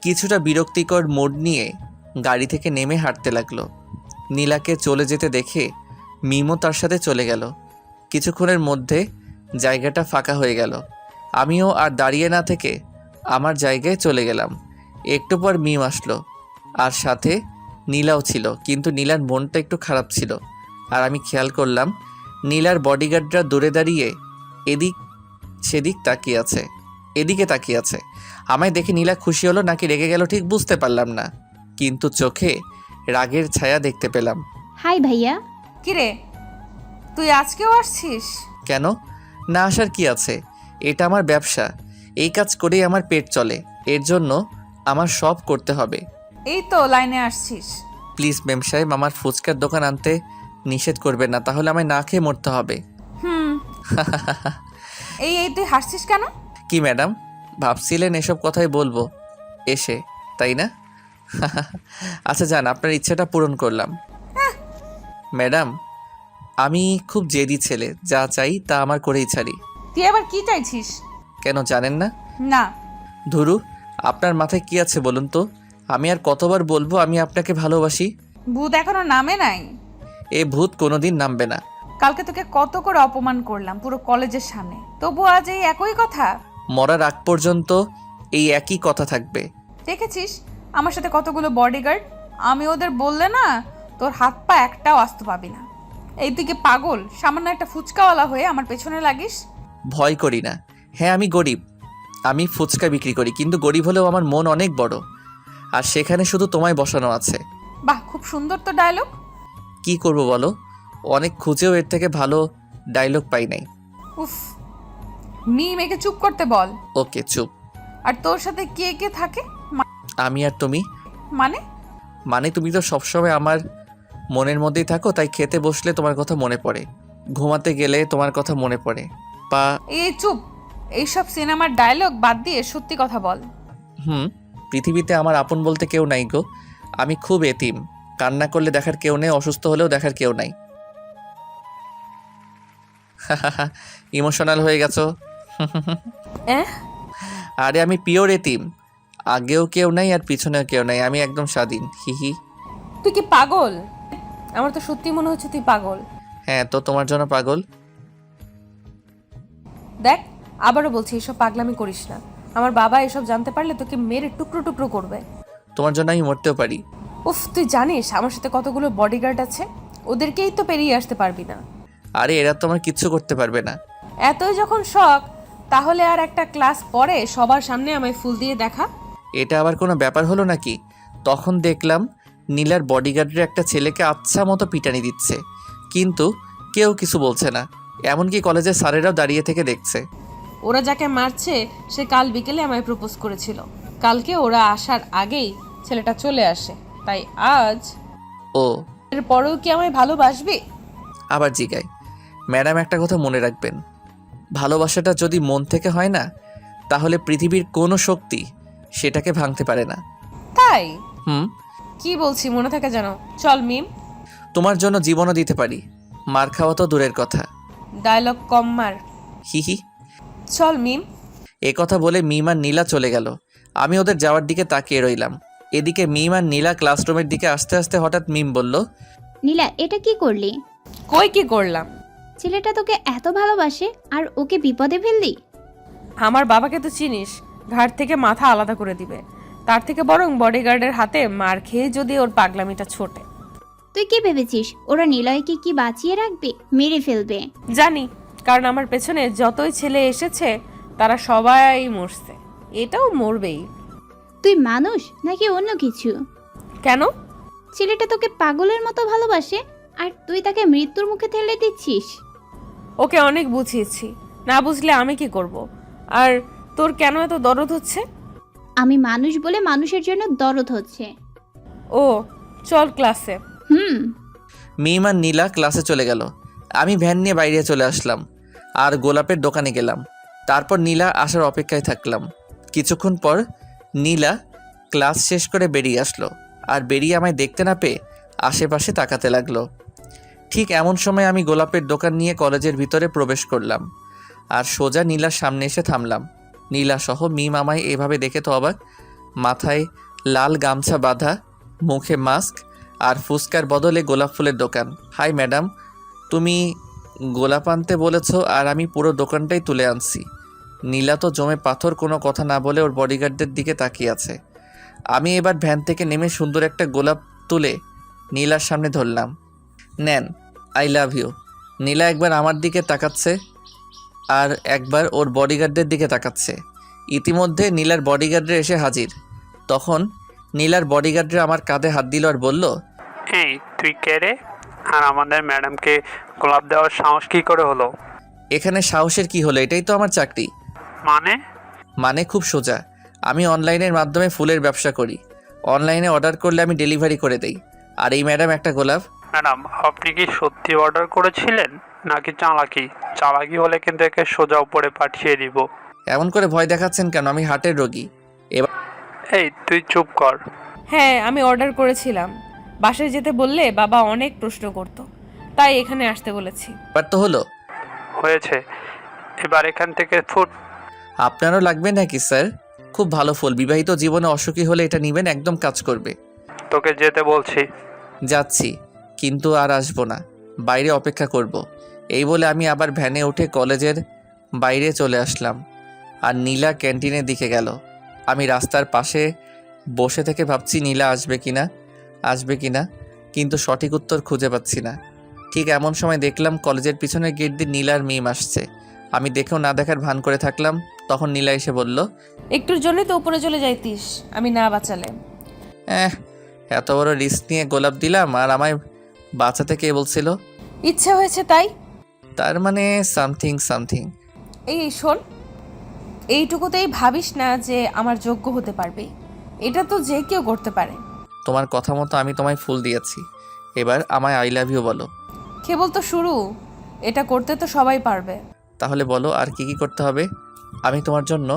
কিছুটা বিরক্তিকর মোড নিয়ে গাড়ি থেকে নেমে হাঁটতে লাগলো। নীলাকে চলে যেতে দেখে মিমও তার সাথে চলে গেল। কিছুক্ষণের মধ্যে জায়গাটা ফাঁকা হয়ে গেল। আমিও আর দাঁড়িয়ে না থেকে আমার জায়গায় চলে গেলাম। একটু পর মিম আসলো, আর সাথে নীলাও ছিল, কিন্তু নীলার মনটা একটু খারাপ ছিল। আর আমি খেয়াল করলাম নীলার বডিগার্ডরা দূরে দাঁড়িয়ে এদিক সেদিক তাকিয়ে আছে, এদিকে তাকিয়ে আছে। আমায় দেখে নীলা খুশি হলো নাকি রেগে গেল ঠিক বুঝতে পারলাম না, কিন্তু চোখে রাগের ছায়া দেখতে পেলাম। হাই ভাইয়া। কিরে, তুই আজকেও আসছিস? কেন না আসার কি আছে? এটা আমার ব্যবসা, এই কাজ করেই আমার পেট চলে, এর জন্য আমার সব করতে হবে। এই তো লাইনে আসছিস। প্লিজ মেম সাহেব, আমার ফুচকার দোকান আনতে নিষেধ করবেন না, তাহলে আমায় না খেয়ে মরতে হবে। হুম। এই তুই হাসছিস কেন? কি ম্যাডাম, ভাবছিলেন এসব কথাই বলবো এসে, তাই না? আচ্ছা যান, আপনার ইচ্ছাটা পূরণ করলাম। ম্যাডাম, আমি খুব জেদি ছেলে, যা চাই তা আমার করেই ছাড়ি। তুই আবার কি চাইছিস? কেন জানেন না? না। ধুরু, আপনার মাথায় কি আছে বলুন তো? আমি আর কতবার বলবো আমি আপনাকে ভালোবাসি? ভূত এখনো নামে নাই। এ ভূত কোনোদিন নামবে না। কালকে তোকে কত করে অপমান করলাম পুরো কলেজের সামনে, তবু আজ এই একই কথা। মরার আগ পর্যন্ত এই একই কথা থাকবে। দেখেছিস আমার সাথে কতগুলো বডিগার্ড, আমি ওদের বললে না তোর হাত পা একটাও আস্ত পাবি না। এই তুই কি পাগল? সামান্য একটা ফুচকাওয়ালা হয়ে আমার পেছনে লাগিস? ভয় করি না। হ্যাঁ আমি গরিব, আমি ফুচকা বিক্রি করি, কিন্তু গরিব হলেও আমার মন অনেক বড়, আর সেখানে শুধু তোমায় বসানো আছে। বাহ, খুব সুন্দর তো ডায়লগ। কি করব বলো, অনেক খুঁজেও এর থেকে ভালো ডায়লগ পাই নাই। উফ, মেয়েকে চুপ করতে বল। ওকে চুপ। আর তোর সাথে কে কে থাকে? আমি আর তুমি? মানে? মানে তুমি তো সবসময় আমার মনের মধ্যেই থাকো, তাই খেতে বসলে তোমার কথা মনে পড়ে, ঘুমাতে গেলে তোমার কথা মনে পড়ে। এই চুপ, এইসব সিনেমার ডায়লগ বাদ দিয়ে সত্যি কথা বল। পৃথিবীতে আমার আপন বলতে কেউ নাই গো, আমি খুব এতিম। কান্না করলে দেখার কেউ নেই, অসুস্থ হলেও দেখার কেউ নাই। ইমোশনাল হয়ে গেছো? আরে আমি পিওর এতিম, আগেও কেউ নাই আর পিছনেও কেউ নাই, আমি একদম স্বাধীন। হিহি। তুই কি পাগল? আমার তো সত্যি মনে হচ্ছে তুই পাগল। হ্যাঁ তো তোমার জন্য পাগল। দেখ, আবারও বলছি এসব পাগলামি করিস না। আমার বাবা এসব জানতে পারলে তোকে মেরে টুকরো টুকরো করবে। তোমার জন্য আমি মরতেও পারি। উফ, তুই জানিস আমার সাথে কতগুলো বডিগার্ড আছে? ওদেরকেই তো পেরিয়ে আসতে পারবি না। আরে এরা তো আমার কিচ্ছু করতে পারবে না। এতই যখন শখ, তাহলে আর একটা ক্লাস পরে সবার সামনে আমায় ফুল দিয়ে দেখা। এটা আবার কোনো ব্যাপার হলো নাকি? তখন দেখলাম নীলার বডিগার্ডের একটা ছেলেকে আচ্ছা মতো পিটানি দিচ্ছে, কিন্তু কেউ কিছু বলছে না। এমনকি কলেজের স্যারেরাও দাঁড়িয়ে থেকে দেখছে। ওরা যাকে মারছে সে কাল বিকেলে আমায় প্রপোজ করেছিল। কালকে ওরা আসার আগেই ছেলেটা চলে আসে, তাই আজ ও এর পরেও কি আমায় ভালোবাসবে? আবার জিগায়। ম্যাডাম, একটা কথা মনে রাখবেন, ভালোবাসাটা যদি মন থেকে হয় না, তাহলে পৃথিবীর কোনো শক্তি সেটাকে ভাঙতে পারে না। তাই হুম, কি বলছি মনে থাকে জানো? চল মিম, তোমার জন্য জীবনও দিতে পারি, মার খাওয়া তো দূরের কথা। ডায়লগ কম মার। হি হি। চল মিম। এ কথা বলে মিম আর নীলা চলে গেল। আমি ওদের যাওয়ার দিকে তাকিয়ে রইলাম। এদিকে মিম আর নীলা ক্লাসরুমের দিকে আসতে আসতে হঠাৎ মিম বলল, নীলা, এটা কি করলি? কই কি করলাম? ছেলেটা তোকে এত ভালোবাসে আর ওকে বিপদে ফেললি? আমার বাবাকে তো চিনিস, ঘাট থেকে মাথা আলাদা করে দিবে। তার থেকে বরং বডিগার্ডের হাতে মার খেয়ে যদি ওর পাগলামিটা ছোটে। তুই কি ভেবেছিস ওরা নিলয়কে কি বাঁচিয়ে রাখবে? মেরে ফেলবে। জানি, কারণ আমার পেছনে যতই ছেলে এসেছে তারা সবাই মরছে, এটাও মরবেই। তুই মানুষ নাকি অন্য কিছু? কেন? ছেলেটা তোকে পাগলের মতো ভালোবাসে আর তুই তাকে মৃত্যুর মুখে ঠেলে দিচ্ছিস। ওকে অনেক বুঝিয়েছি, না বুঝলে আমি কি করব? আর তোর কেন এত দরদ হচ্ছে? আমি মানুষ বলে মানুষের জন্য দরদ হচ্ছে। ও চল ক্লাসে। মিম আর নীলা ক্লাসে চলে গেল। আমি ভ্যান নিয়ে বাইরে চলে আসলাম আর গোলাপের দোকানে গেলাম। তারপর নীলা আসার অপেক্ষায় থাকলাম। কিছুক্ষণ পর নীলা ক্লাস শেষ করে বেরিয়ে আসলো, আর বেরিয়ে আমায় দেখতে না পেয়ে আশেপাশে তাকাতে লাগলো। ঠিক এমন সময় আমি গোলাপের দোকান নিয়ে কলেজের ভিতরে প্রবেশ করলাম আর সোজা নীলার সামনে এসে থামলাম। নীলা সহ মিম আমায় এভাবে দেখে তো অবাক। মাথায় লাল গামছা বাঁধা, মুখে মাস্ক আর ফুচকার বদলে গোলাপ ফুলের দোকান। হাই ম্যাডাম, তুমি গোলাপ আনতে বলেছো আর আমি পুরো দোকানটাই তুলে আনছি। নীলা তো জমে পাথর, কোনো কথা না বলে ওর বডিগার্ডদের দিকে তাকিয়ে আছে। আমি এবার ভ্যান থেকে নেমে সুন্দর একটা গোলাপ তুলে নীলার সামনে ধরলাম। নেন, আই লাভ ইউ। নীলা একবার আমার দিকে তাকাচ্ছে আর একবার ওর বডিগার্ডদের দিকে তাকাচ্ছে। ইতিমধ্যে নীলার বডিগার্ডরা এসে হাজির। তখন নীলার বডিগার্ডরা আমার কাঁধে হাত দিল আর বলল, এই তুই কে রে? আর আমাদের ম্যাডামকে গোলাপ দেওয়ার সাহস কি করে হলো? এখানে সাহসের কি হলো? এটাই তো আমার চাকরি। মানে খুব সোজা। আমি অনলাইনের মাধ্যমে ফুলের ব্যবসা করি। অনলাইনে অর্ডার করলে আমি ডেলিভারি করে দেই। আর এই ম্যাডাম একটা গোলাপ। ম্যাডাম, আপনি কি সত্যি অর্ডার করেছিলেন নাকি চালাকি? চালাকি হলে কিন্তু একে সোজা উপরে পাঠিয়ে দিব। এমন করে ভয় দেখাচ্ছেন কেন? আমি হার্টের রোগী। এই তুই চুপ কর। হ্যাঁ, আমি অর্ডার করেছিলাম। বাসায় যেতে বললে বাবা অনেক প্রশ্ন করত, তাই এখানে আসতে বলেছি। এবার তো হলো। হয়েছে, এবার এখান থেকে ফুট। আপনারও লাগবে নাকি স্যার? খুব ভালো ফুল। বিবাহিত জীবনে অসুখী হলে এটা নেবেন, একদম কাজ করবে। তোকে যেতে বলছি। যাচ্ছি, কিন্তু আর আসবো না, বাইরে অপেক্ষা করব। এই বলে আমি আবার ভ্যানে উঠে কলেজের বাইরে চলে আসলাম আর নীলা ক্যান্টিনের দিকে গেল। আমি রাস্তার পাশে বসে থেকে ভাবছি নীলা আসবে কিনা, কিন্তু সঠিক উত্তর খুঁজে পাচ্ছি না। ঠিক এমন সময় দেখলাম কলেজের পিছনের গেট দিয়ে নীলার মিম আসছে। আমি দেখেও না দেখার ভান করে থাকলাম। তখন নীলা এসে বলল, একটুর জন্যই তো উপরে চলে যাইতিস আমি না বাঁচালে। এত বড় রিস্ক নিয়ে গোলাপ দিলাম আর আমায় বাঁচাতে কে বলছিল? ইচ্ছে হয়েছে তাই। তার মানে সামথিং। এই শোন, এইটুকুতেই ভাবিস না যে আমার যোগ্য হতে পারবে। এটা তো যে কেউ করতে পারে। তোমার কথা মতো আমি তোমায় ফুল দিয়েছি, এবার আমায় আই লাভ ইউ বলো। কেবল তো শুরু, এটা করতে তো সবাই পারবে। তাহলে বলো আর কি কি করতে হবে? আমি তোমার জন্য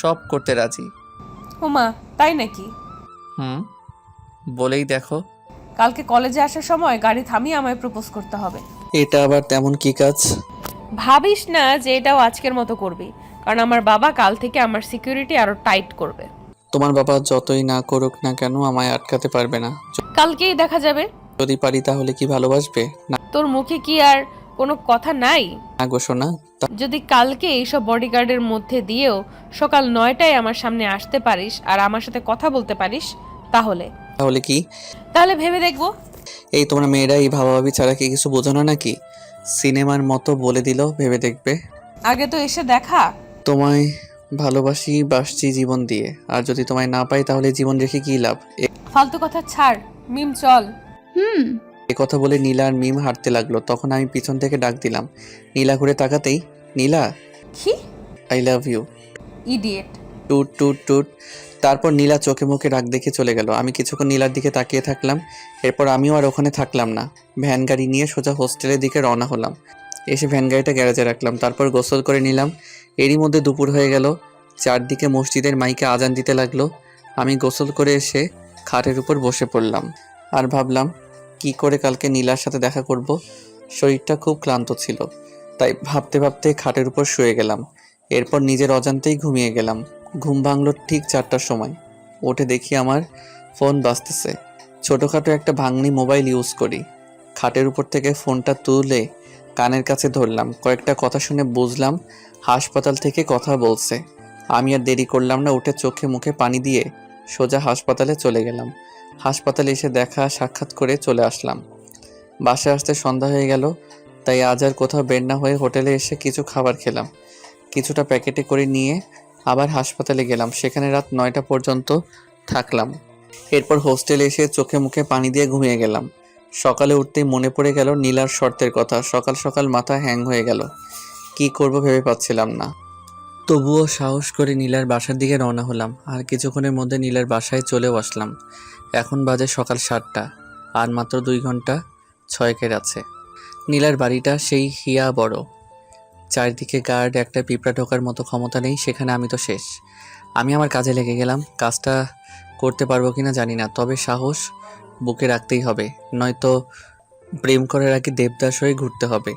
সব করতে রাজি। হুমা, তাই নাকি? বলেই দেখো। কালকে কলেজে আসার সময় গাড়ি থামিয়ে আমায় প্রপোজ করতে হবে। এটা আবার তেমন কি কাজ? ভাবিস না যে এটাও আজকের মতো করবি, কারণ আমার বাবা কাল থেকে আমার সিকিউরিটি আরো টাইট করবে। তোমার বাবা যতই না করুক না কেন আমায় আটকাতে পারবে না। কালকেই দেখা যাবে। যদি পারি তাহলে কি ভালোবাসবে না? তোর মুখে কি আর কোনো কথা নাই? না গো সোনা। যদি কালকে এইসব বডিগার্ডের মধ্যে দিয়েও সকাল 9টায় আমার সামনে আসতে পারিস আর আমার সাথে কথা বলতে পারিস, তাহলে কি? তাহলে ভেবে দেখবো। এই তোমরা মেয়েরা এই ভাবাভাবি ছাড়া কি কিছু বোঝো না নাকি? সিনেমার মতো বলে দিল ভেবে দেখবে। আগে তো এসে দেখা। তোমায় ভালোবাসি, বাসছি জীবন দিয়ে। আর যদি তোমায় না পাই তাহলে জীবন রেখে কী লাভ? ফালতু কথা ছাড়, মিম চল। হুম। এ কথা বলে নীলা আর মিম হাঁটতে লাগলো। তখন আমি পিছন থেকে ডাক দিলাম। নীলা ঘুরে তাকাতেই, নীলা, কি? I love you. Idiot. Toot toot টুট। তারপর নীলা চোখে মুখে রাগ দেখে চলে গেল। আমি কিছুক্ষণ নীলার দিকে তাকিয়ে থাকলাম। এরপর আমিও আর ওখানে থাকলাম না। ভ্যান গাড়ি নিয়ে সোজা হোস্টেলের দিকে রওনা হলাম। এসে ভ্যান গাড়িটা গ্যারেজে রাখলাম। তারপর গোসল করে নিলাম। এরই মধ্যে দুপুর হয়ে গেল। চারদিকে মসজিদের মাইকে আজান দিতে লাগলো। আমি গোসল করে এসে খাটের উপর বসে পড়লাম আর ভাবলাম কি করে কালকে নীলার সাথে দেখা করব। শরীরটা খুব ক্লান্ত ছিল, তাই ভাবতে ভাবতে খাটের উপর শুয়ে গেলাম। এরপর নিজের অজান্তেই ঘুমিয়ে গেলাম। ঘুম ভাঙলো ঠিক 4টার সময়। উঠে দেখি আমার ফোন বাজতেছে। ছোটোখাটো একটা ভাঙনি মোবাইল ইউজ করি। খাটের উপর থেকে ফোনটা তুলে কানের কাছে ধরলাম। কয়েকটা কথা শুনে বুঝলাম হাসপাতাল থেকে কথা বলছে। আমি আর দেরি করলাম না, উঠে চোখে মুখে পানি দিয়ে সোজা হাসপাতালে চলে গেলাম। হাসপাতালে এসে দেখা সাক্ষাৎ করে চলে আসলাম। বাসায় আসতে সন্ধ্যা হয়ে গেল, তাই আজ আর কোথাও বের না হয়ে হোটেলে এসে কিছু খাবার খেলাম। কিছুটা প্যাকেটে করে নিয়ে আবার হাসপাতালে গেলাম। সেখানে রাত 9টা পর্যন্ত থাকলাম। এরপর হোস্টেলে এসে চোখে মুখে পানি দিয়ে ঘুমিয়ে গেলাম। সকালে উঠতেই মনে পড়ে গেল নীলার শর্তের কথা। সকাল সকাল মাথা হ্যাং হয়ে গেল। কি করব ভেবে পাচ্ছিলাম না। তবুও সাহস করে নীলার বাসার দিকে রওনা হলাম। আর কিছুক্ষণের মধ্যে নীলার বাসায় চলেও আসলাম। এখন বাজে সকাল 7টা। আর মাত্র 2 ঘন্টা 6 আছে। নীলার বাড়িটা সেই হিয়া বড়। চারদিকে গার্ড, একটা পিঁপড়া ঢোকার মতো ক্ষমতা নেই সেখানে। আমি তো শেষ। আমি আমার কাজে লেগে গেলাম। কাজটা করতে পারবো কিনা জানি না, তবে সাহস বুকে রাখতেই হবে, নয়তো প্রেম করার আগে দেবদাস হয়ে ঘুরতে হবে।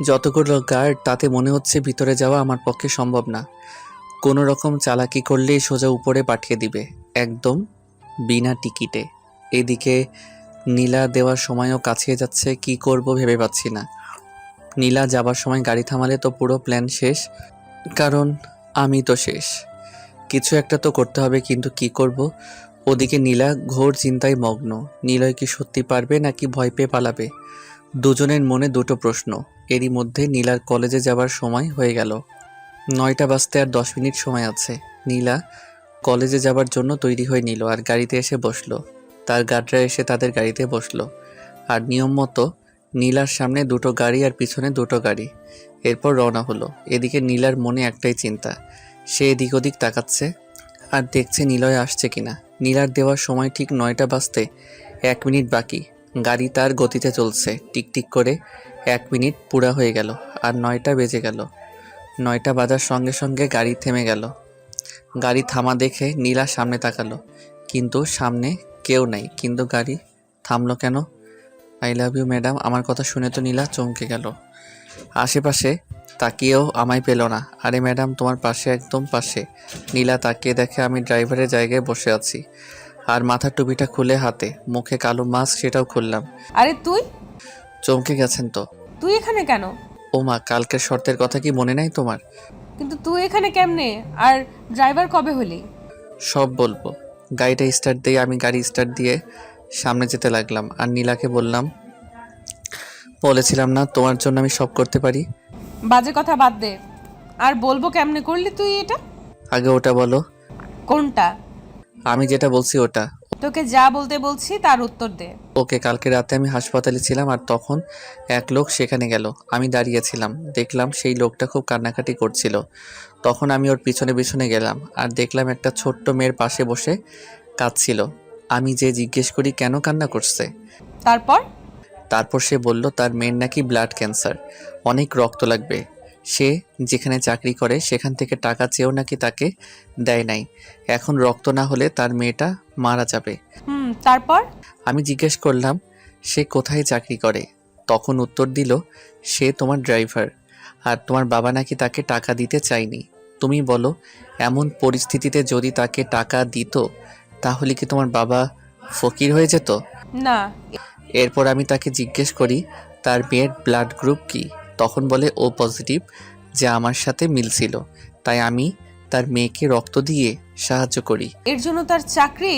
যতগুলো গার্ড, তাতে মনে হচ্ছে ভিতরে যাওয়া আমার পক্ষে সম্ভব না। কোনো রকম চালাকি করলেই সোজা উপরে পাঠিয়ে দিবে, একদম বিনা টিকিটে। এদিকে নীলা দেওয়ার সময়ও কাছিয়ে যাচ্ছে। কি করব ভেবে পাচ্ছি না। নীলা যাবার সময় গাড়ি থামালে তো পুরো প্ল্যান শেষ, কারণ আমি তো শেষ। কিছু একটা তো করতে হবে, কিন্তু কি করব? ওদিকে নীলা ঘোর চিন্তায় মগ্ন। নীলয় কি সত্যি পারবে নাকি ভয় পেয়ে পালাবে? দুজনের মনে দুটো প্রশ্ন। এরই মধ্যে নীলার কলেজে যাবার সময় হয়ে গেল। 9টা বাজতে আর 10 মিনিট সময় আছে। নীলা কলেজে যাবার জন্য তৈরি হয়ে নিল আর গাড়িতে এসে বসলো। তার গার্ডরা এসে তাদের গাড়িতে বসলো। আর নিয়ম মতো নীলার সামনে 2টো গাড়ি আর পিছনে 2টো গাড়ি। এরপর রওনা হলো। এদিকে নীলার মনে একটাই চিন্তা। সে এদিক ওদিক তাকাচ্ছে আর দেখছে নিলয় আসছে কিনা। নীলার দেওয়ার সময় ঠিক 9টা বাজতে 1 মিনিট বাকি। গাড়ি তার গতিতে চলছে। টিকটিক করে 1 মিনিট পুরা হয়ে গেল আর 9টা বেজে গেল। 9টা বাজার সঙ্গে সঙ্গে গাড়ি থেমে গেল। গাড়ি থামা দেখে নীলা সামনে তাকালো, কিন্তু সামনে কেউ নাই। কিন্তু গাড়ি থামলো কেন? I love you madam. আমার কথা শুনে তো নীলা চমকে গেল। আশেপাশে তাকিয়েও আমায় পেল না। আরে ম্যাডাম, তোমার পাশে, একদম পাশে। নীলা তাকিয়ে দেখে আমি ড্রাইভারের জায়গায় বসে আছি আর মাথার টুপিটা খুলে হাতে, মুখে কালো মাস্ক, সেটাও খুললাম। আরে তুই চমকে গেছেন তো? তুই এখানে কেন? ও মা, কালকের শর্তের কথা কি মনে নাই তোমার? কিন্তু তুই এখানে কেমনে? আর ড্রাইভার কবে হলি? সব বলবো। গাড়িটা স্টার্ট দিয়ে আমি গাড়ি স্টার্ট দিয়ে সামনে যেতে লাগলাম আর নীলাকে বললাম, বলেছিলাম না তোমার জন্য আমি সব করতে পারি? বাজে কথা বাদ দে। আর বলবো কেমনে করলি তুই এটা? আগে ওটা বলো। কোনটা? আমি যেটা বলছি ওটা। তোকে যা বলতে বলছি তার উত্তর দে। ওকে, কালকে রাতে আমি হাসপাতালে ছিলাম আর তখন এক লোক সেখানে গেল। আমি দাঁড়িয়েছিলাম, দেখলাম সেই লোকটা খুব কান্নাকাটি করছিল। তখন আমি ওর পিছনে পিছনে গেলাম আর দেখলাম একটা ছোট্ট মেয়ের পাশে বসে কাঁদছিল। আমি যে জিজ্ঞেস করি কেন কান্না করছে। তারপর সে বলল তার মেয়ের নাকি ব্লাড ক্যান্সার, অনেক রক্ত লাগবে। সে যেখানে চাকরি করে সেখান থেকে টাকা চেয়েও নাকি তাকে দেয় নাই। এখন রক্ত না হলে তার মেয়েটা মারা যাবে। তারপর আমি জিজ্ঞেস করলাম সে কোথায় চাকরি করে। তখন উত্তর দিল সে তোমার ড্রাইভার, আর তোমার বাবা নাকি তাকে টাকা দিতে চায়নি। তুমি বলো, এমন পরিস্থিতিতে যদি তাকে টাকা দিত তাহলে কি তোমার বাবা ফকির হয়ে যেত? না। এরপর আমি তাকে জিজ্ঞেস করি তার মেয়ের ব্লাড গ্রুপ কি। তখন বলে ও পজিটিভ, যে আমার সাথে মিলছিল, তাই আমি তার মেয়েকে রক্ত দিয়ে সাহায্য করি। এর জন্য তার চাকরি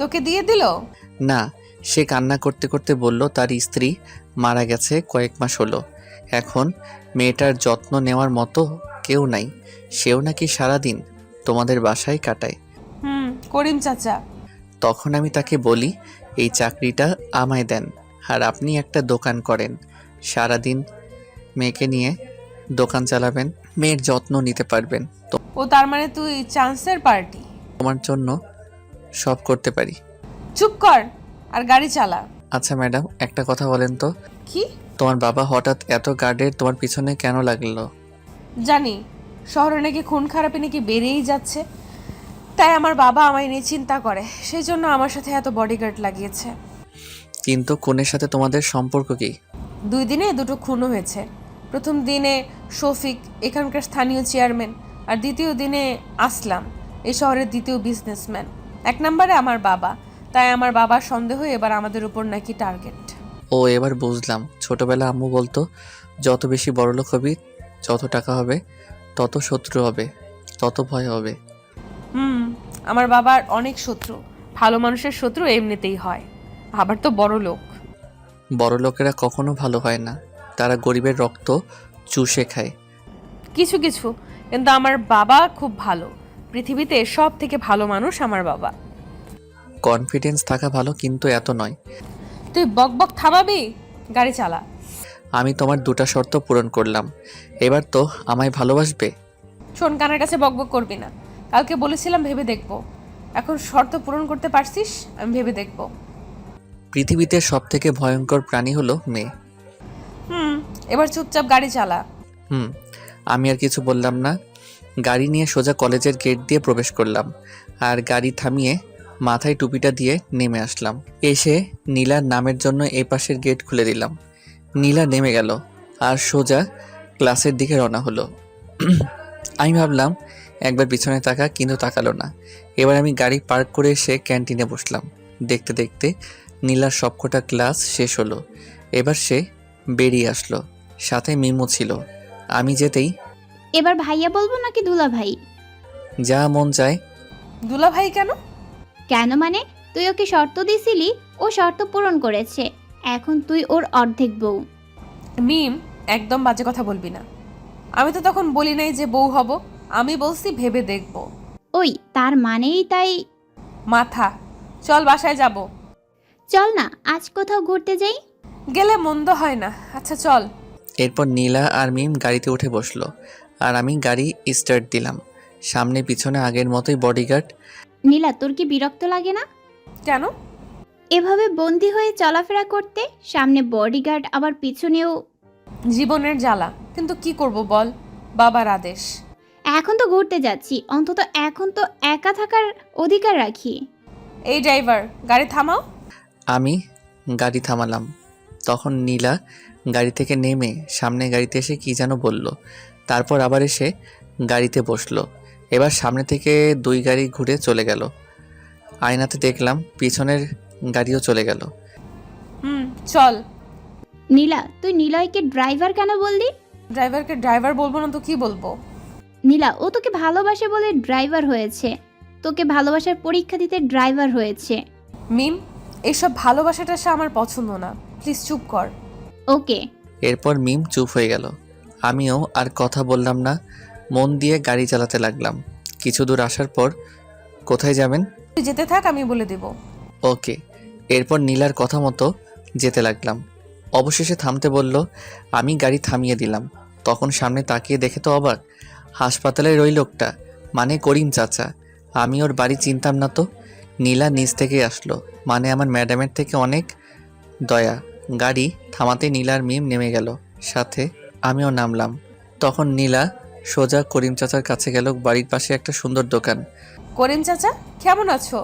তোকে দিয়ে দিল? না, সে কান্না করতে করতে বলল তার স্ত্রী মারা গেছে কয়েক মাস হলো। এখন মেয়েটার যত্ন নেওয়ার মতো কেউ নাই, সেও নাকি সারাদিন তোমাদের বাসায় কাটায়। করিম চাচা। তখন আমি তাকে বলি, এই চাকরিটা আমায় দেন, আর আপনি একটা দোকান করেন, সারাদিন মেয়েকে নিয়ে দোকান চালাবেন, মেয়ের যত্ন নিতে পারবেন, তো ও তার মানে তুই চান্সের পার্টি? তোমার জন্য সব করতে পারি। চুপ কর আর গাড়ি চালা। আচ্ছা ম্যাডাম, একটা কথা বলেন তো, কি? তোমার বাবা হঠাৎ এত গার্ডের তোমার পিছনে কেন লাগলো? জানি শহরে নাকি খুন খারাপি নাকি বেড়েই যাচ্ছে, তাই আমার বাবা আমায় নিয়ে চিন্তা করে, সেই জন্য আমার সাথে এত বডিগার্ড লাগিয়েছে। কিন্তু খুনের সাথে তোমাদের সম্পর্ক কি? 2 দিনে 2টো খুনও হয়েছে। প্রথম দিনে শফিক, এখানকার স্থানীয় চেয়ারম্যান, আর দ্বিতীয় দিনে আসলাম, এই শহরের দ্বিতীয় বিজনেসম্যান। 1 নম্বরে আমার বাবা, তাই আমার বাবার সন্দেহ এবার আমাদের উপর নাকি টার্গেট। ও, এবার বুঝলাম। ছোটবেলা আম্মু বলতো, যত বেশি বড়লোক হবি, যত টাকা হবে, তত শত্রু হবে, তত ভয় হবে। আমার বাবার অনেক শত্রু। ভালো মানুষের শত্রু এমনিতেই হয়, আবার তো বড় লোক। বড় লোকেরা কখনো ভালো হয় না, তারা গরিবের রক্ত চুষে খায়। কিছু কিছু, কিন্তু আমার বাবা খুব ভালো। পৃথিবীতে সব থেকে ভালো মানুষ আমার বাবা। কনফিডেন্স থাকা ভালো, কিন্তু এত নয়। তুই বক বক থামাবি? গাড়ি চালা। আমি তোমার 2টা শর্ত পূরণ করলাম, এবার তো আমায় ভালোবাসবে? শোন, কানের কাছে বক বক করবি না। কালকে বলেছিলাম ভেবে দেখবো, এখন শর্ত পূরণ করতে পারছিস, আমি ভেবে দেখবো। পৃথিবীতে সব থেকে ভয়ঙ্কর প্রাণী হলো মেয়ে। এবার চুপচাপ গাড়ি চালা। আমি আর কিছু বললাম না, গাড়ি নিয়ে সোজা কলেজের গেট দিয়ে প্রবেশ করলাম, আর গাড়ি থামিয়ে মাথায় টুপিটা দিয়ে নেমে আসলাম। এসে নীলার নামের জন্য এই পাশের গেট খুলে দিলাম। নীলা নেমে গেল আর সোজা ক্লাসের দিকে রওনা হলো। আমি ভাবলাম একবার পিছনে তাকা, কিন্তু তাকালো না। এবার আমি গাড়ি পার্ক করে এসে ক্যান্টিনে বসলাম। দেখতে দেখতে নীলার সবকটা ক্লাস শেষ হলো। এবার সে বেরিয়ে আসলো, সাথে মিমো ছিল। আমি যেতেই, এবার ভাইয়া বলবো নাকি দুলা ভাই? যা মন চায়। দুলা ভাই কেন? কেন মানে, তুই ওকে শর্ত দিছিলি, ও শর্ত পূরণ করেছে, এখন তুই ওর অর্ধেক বউ। মিম, একদম বাজে কথা বলবি না। আমি তো তখন বলি নাই যে বউ হব, আমি বলছি ভেবে দেখব। ওই তার মানেই তাই। মাথা, চল বাসায় যাব। চল না আজ কোথাও ঘুরতে যাই। গেলে মন্দ হয় না। আচ্ছা চল। এরপর নীলা আর মিম গাড়িতে উঠে বসলো, আর আমি গাড়ি স্টার্ট দিলাম। সামনে পিছনে আগের মতোই বডিগার্ড। নীলা, তোর কি বিরক্ত লাগে না কেন? এভাবে বন্দি হয়ে চলাফেরা করতে? সামনে বডিগার্ড, আবার পিছনেও। জীবনের জ্বালা, কিন্তু কি করব বল, বাবার আদেশ। এখন তো ঘুরতে যাচ্ছি, অন্তত এখন তো একা থাকার অধিকার রাখি। এই ড্রাইভার, গাড়ি থামাও। আমি গাড়ি থামালাম। তখন নীলা গাড়ি থেকে নেমে সামনে গাড়িতে এসে কি যেন বলল, তারপর আবার এসে গাড়িতে বসলো। এবার সামনে থেকে 2 গাড়ি ঘুরে চলে গেল। আয়নাতে দেখলাম পিছনের গাড়িও চলে গেল। চল। নীলা, তুই নিলয়কে ড্রাইভার কেন বললি? ড্রাইভারকে ড্রাইভার বলবো না তো কি বলবো? নীলা, ও তোকে ভালোবাসে বলে ড্রাইভার হয়েছে, তোকে ভালোবাসার পরীক্ষা দিতে ড্রাইভার হয়েছে। মিম, এইসব ভালোবাসাটা আমার পছন্দ না, প্লিজ চুপ কর। ওকে। এরপর মিম চুপ হয়ে গেল। আমিও আর কথা বললাম না, মন দিয়ে গাড়ি চালাতে লাগলাম। কিছু দূর আসার পর, কোথায় যাবেন? তুই যেতে থাক, আমি বলে দেব। ওকে। এরপর নীলার কথা মতো যেতে লাগলাম। অবশেষে থামতে বলল, আমি গাড়ি থামিয়ে দিলাম। তখন সামনে তাকিয়ে দেখে তো অবাক, হাসপাতালের ওই লোকটা, মানে করিম চাচা। আমি ওর বাড়ি চিনতাম না তো। নীলা নিচ থেকে আসলো, মানে আমার ম্যাডামের থেকে অনেক দয়া। গাড়ি থামাতে নীলার মিম নেমে গেল, সাথে আমিও নামলাম। তখন নীলা সোজা করিম চাচার কাছে গেল। বাড়ির পাশে একটা সুন্দর দোকান। করিম চাচা, কেমন আছো?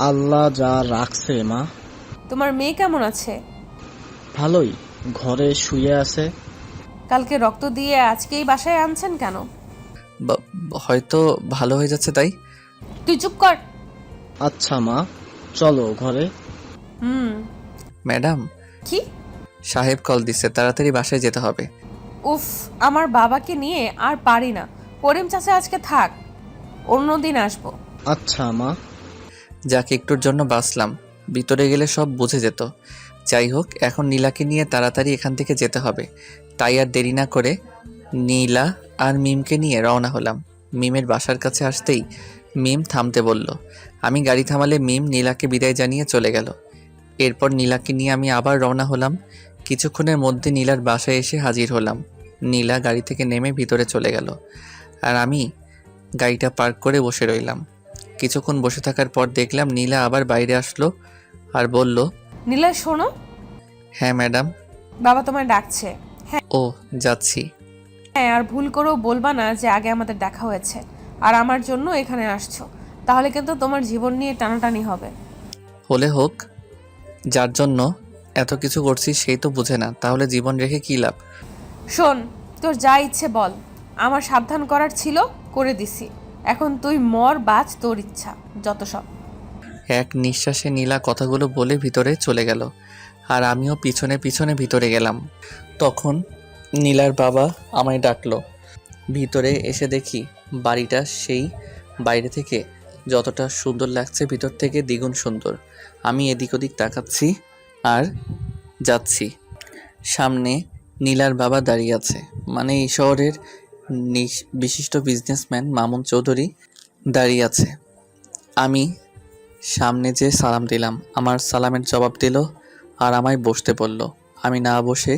আল্লাহ যা রাখছে মা। তোমার মেয়ে কেমন আছে? ভালোই, ঘরে শুয়ে আছে। কালকে রক্ত দিয়ে আজকেই বাসায় আনছেন কেন? হয়তো ভালো হয়ে যাচ্ছে তাই। তুই চুপ কর। আচ্ছা মা, চলো ঘরে। ম্যাডাম, কি? সাহেব কল দিচ্ছে, তাড়াতাড়ি বাসায় যেতে হবে। উফ, আমার বাবাকে নিয়ে আর পারি না। করিম চাচা আজকে থাক, অন্যদিন আসবো। আচ্ছা মা। যাকে একটুর জন্য বাঁচলাম, ভিতরে গেলে সব বুঝে যেত। যাই হোক, এখন নীলাকে নিয়ে তাড়াতাড়ি এখান থেকে যেতে হবে। তাই আর দেরি না করে নীলা আর মিমকে নিয়ে রওনা হলাম। মিমের বাসার কাছে আসতেই মিম থামতে বলল। আমি গাড়ি থামালে মিম নীলাকে বিদায় জানিয়ে চলে গেল। এরপর নীলাকে নিয়ে আমি আবার রওনা হলাম। কিছুক্ষণের মধ্যে নীলার বাসায় এসে হাজির হলাম। নীলা গাড়ি থেকে নেমে ভিতরে চলে গেল, আর আমি গাড়িটা পার্ক করে বসে রইলাম। কিছুক্ষণ বসে থাকার পর দেখলাম নীলা আবার বাইরে আসলো আর বলল, নীলা শোনো, হ্যাঁ ম্যাডাম। বাবা তোমায় ডাকছে। ও, যাচ্ছি। হ্যাঁ, আর ভুল করেও বলবা না যে আগে আমাদের দেখা হয়েছে আর আমার জন্য এখানে আসছো, তাহলে কিন্তু তোমার জীবন নিয়ে টানাটানি হবে। হলে হোক, যার জন্য এত কিছু করছি সেই তো বুঝে না, তাহলে জীবন রেখে কী লাভ? শোন, তোর যা ইচ্ছে বল, আমার সাবধান করার ছিল করে দিছি, এখন তুই মর বাঁচ, তোর ইচ্ছা, যত সব। এক নিঃশ্বাসে নীলা কথাগুলো বলে ভিতরে চলে গেল, আর আমিও পিছনে পিছনে ভিতরে গেলাম। তখন নীলার বাবা আমায় ডাকলো। ভিতরে এসে দেখি বাড়িটা সেই বাইরে থেকে যতটা সুন্দর লাগছে ভিতর থেকে দ্বিগুণ সুন্দর। আমি এদিক ওদিক তাকাচ্ছি আর যাচ্ছি। সামনে নীলার বাবা দাঁড়িয়ে আছে, মানে এই শহরের বিশিষ্ট বিজনেসম্যান মামুন চৌধুরী দাঁড়িয়ে আছে। আমি সামনে যে সালাম দিলাম, আমার সালামের জবাব দিল আর আমায় বসতে বলল। আমি না বসে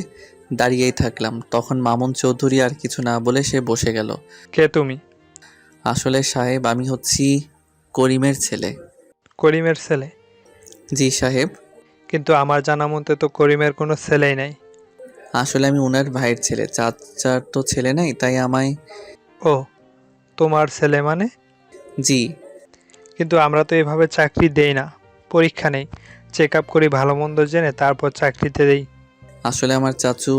দাঁড়িয়েই থাকলাম। তখন মামুন চৌধুরী আর কিছু না বলে সে বসে গেল। কে তুমি? আসলে সাহেব, আমি হচ্ছি করিমের ছেলে। করিমের ছেলে? জি সাহেব। কিন্তু আমার জানা মতে তো করিমের কোনো ছেলেই নাই। আসলে আমি ওনার ভাইয়ের ছেলে, চাচার তো ছেলে নাই, তাই আমায়। ও, তোমার ছেলে মানে? জি। কিন্তু আমরা তো এভাবে চাকরি দেই না, পরীক্ষা নেই, চেক আপ করি, ভালো মন্দ জেনে তারপর চাকরিতে দেই। আসলে আমার চাচু।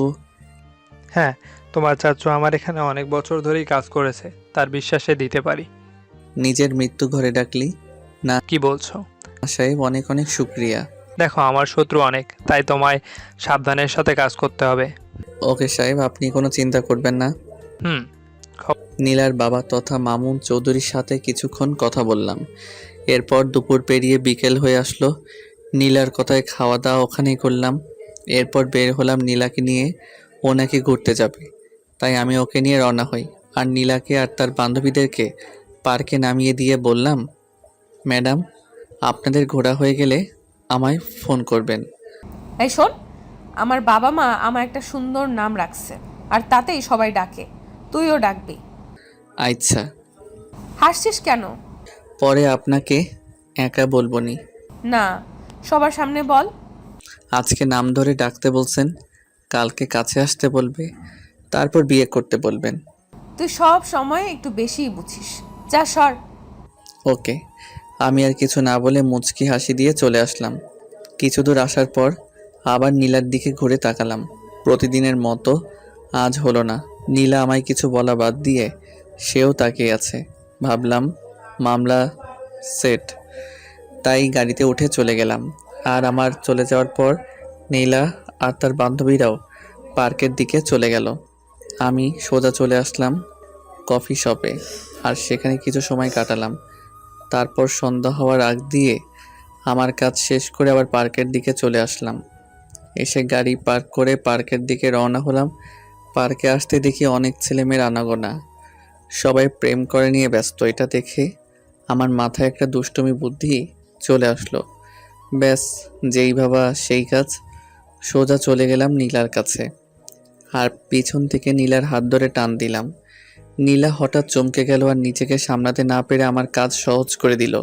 হ্যাঁ, তোমার চাচু আমার এখানে অনেক বছর ধরেই কাজ করেছে, তার বিশ্বাসে দিতে পারি। নিজের মৃত্যু ঘরে ডাকলি? না কি বলছো? সাহেব, অনেক অনেক শুক্রিয়া। দেখো, আমার শত্রু অনেক, তাই তোমায় সাবধানের সাথে কাজ করতে হবে। ওকে সাহেব, আপনি কোনো চিন্তা করবেন না। হুম। নীলার বাবা তথা মামুন চৌধুরীর সাথে কিছুক্ষণ কথা বললাম। এরপর দুপুর পেরিয়ে বিকেল হয়ে আসলো। নীলার কথায় খাওয়া দাওয়া ওখানেই করলাম। এরপর বের হলাম নীলাকে নিয়ে। ও নাকি ঘুরতে যাবে, তাই আমি ওকে নিয়ে রওনা হই। আর নীলাকে আর তার বান্ধবীদেরকে পার্কে নামিয়ে দিয়ে বললাম, ম্যাডাম, আপনাদের ঘোরা হয়ে গেলে আমায় ফোন করবেন। এই শোন, আমার বাবা মা আমার একটা সুন্দর নাম রাখছে, আর তাতেই সবাই ডাকে, তুইও ডাকবি। আচ্ছা। হাসছিস কেন? পরে আপনাকে একা বলবো নি। না, সবার সামনে বল। আজকে নাম ধরে ডাকতে বলছেন, কালকে কাছে আসতে বলবে, তারপর বিয়ে করতে বলবেন। তুই সব সময় একটু বেশিই বুঝিস, যা সর। ওকে। আমি আর কিছু না বলে মুচকি হাসি দিয়ে চলে আসলাম। কিছু দূর আসার পর আবার নীলার দিকে ঘুরে তাকালাম। প্রতিদিনের মতো আজ হলো না। নীলা আমায় কিছু বলা বাদ দিয়ে সেও তাকিয়ে আছে। ভাবলাম মামলা সেট, তাই গাড়িতে উঠে চলে গেলাম। আর আমার চলে যাওয়ার পর নীলা আর তার বান্ধবীরাও পার্কের দিকে চলে গেল। আমি সোজা চলে আসলাম কফি শপে, আর সেখানে কিছু সময় কাটালাম। তারপর সন্ধ্যা হওয়ার আগ দিয়ে আমার কাজ শেষ করে আবার পার্কের দিকে চলে আসলাম। এসে গাড়ি পার্ক করে পার্কের দিকে রওনা হলাম। পার্কে আসতে দেখি অনেক ছেলেমেয়ের আনাগোনা, সবাই প্রেম করে নিয়ে ব্যস্ত। এটা দেখে আমার মাথায় একটা দুষ্টুমি বুদ্ধি চলে আসলো। ব্যাস, যেই ভাবা সেই কাজ। সোজা চলে গেলাম নীলার কাছে, আর পিছন থেকে নীলার হাত ধরে টান দিলাম। নীলা হঠাৎ চমকে গেল আর নিজেকে সামলাতে না পেরে আমার কাজ সহজ করে দিল।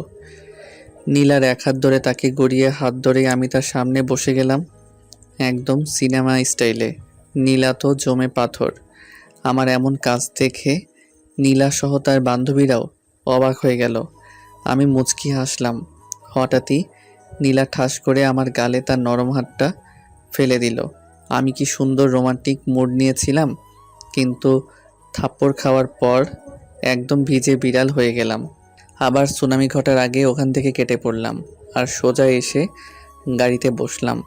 নীলার এক হাত ধরে তাকে গড়িয়ে হাত ধরে আমি তার সামনে বসে গেলাম, একদম সিনেমা স্টাইলে। নীলা তো জমে পাথর। আমার এমন কাজ দেখে নীলা সহ তার বান্ধবীরাও অবাক হয়ে গেল। আমি মুচকি হাসলাম। হঠাৎই নীলা ঠাস করে আমার গালে তার নরম হাতটা ফেলে দিল। আমি কি সুন্দর রোমান্টিক মুড নিয়েছিলাম, কিন্তু থাপ্পড় খাওয়ার পর একদম ভিজে বিড়াল হয়ে গেলাম। আবার সুনামি ঘটার আগে ওখান থেকে কেটে পড়লাম আর সোজা এসে গাড়িতে বসলাম।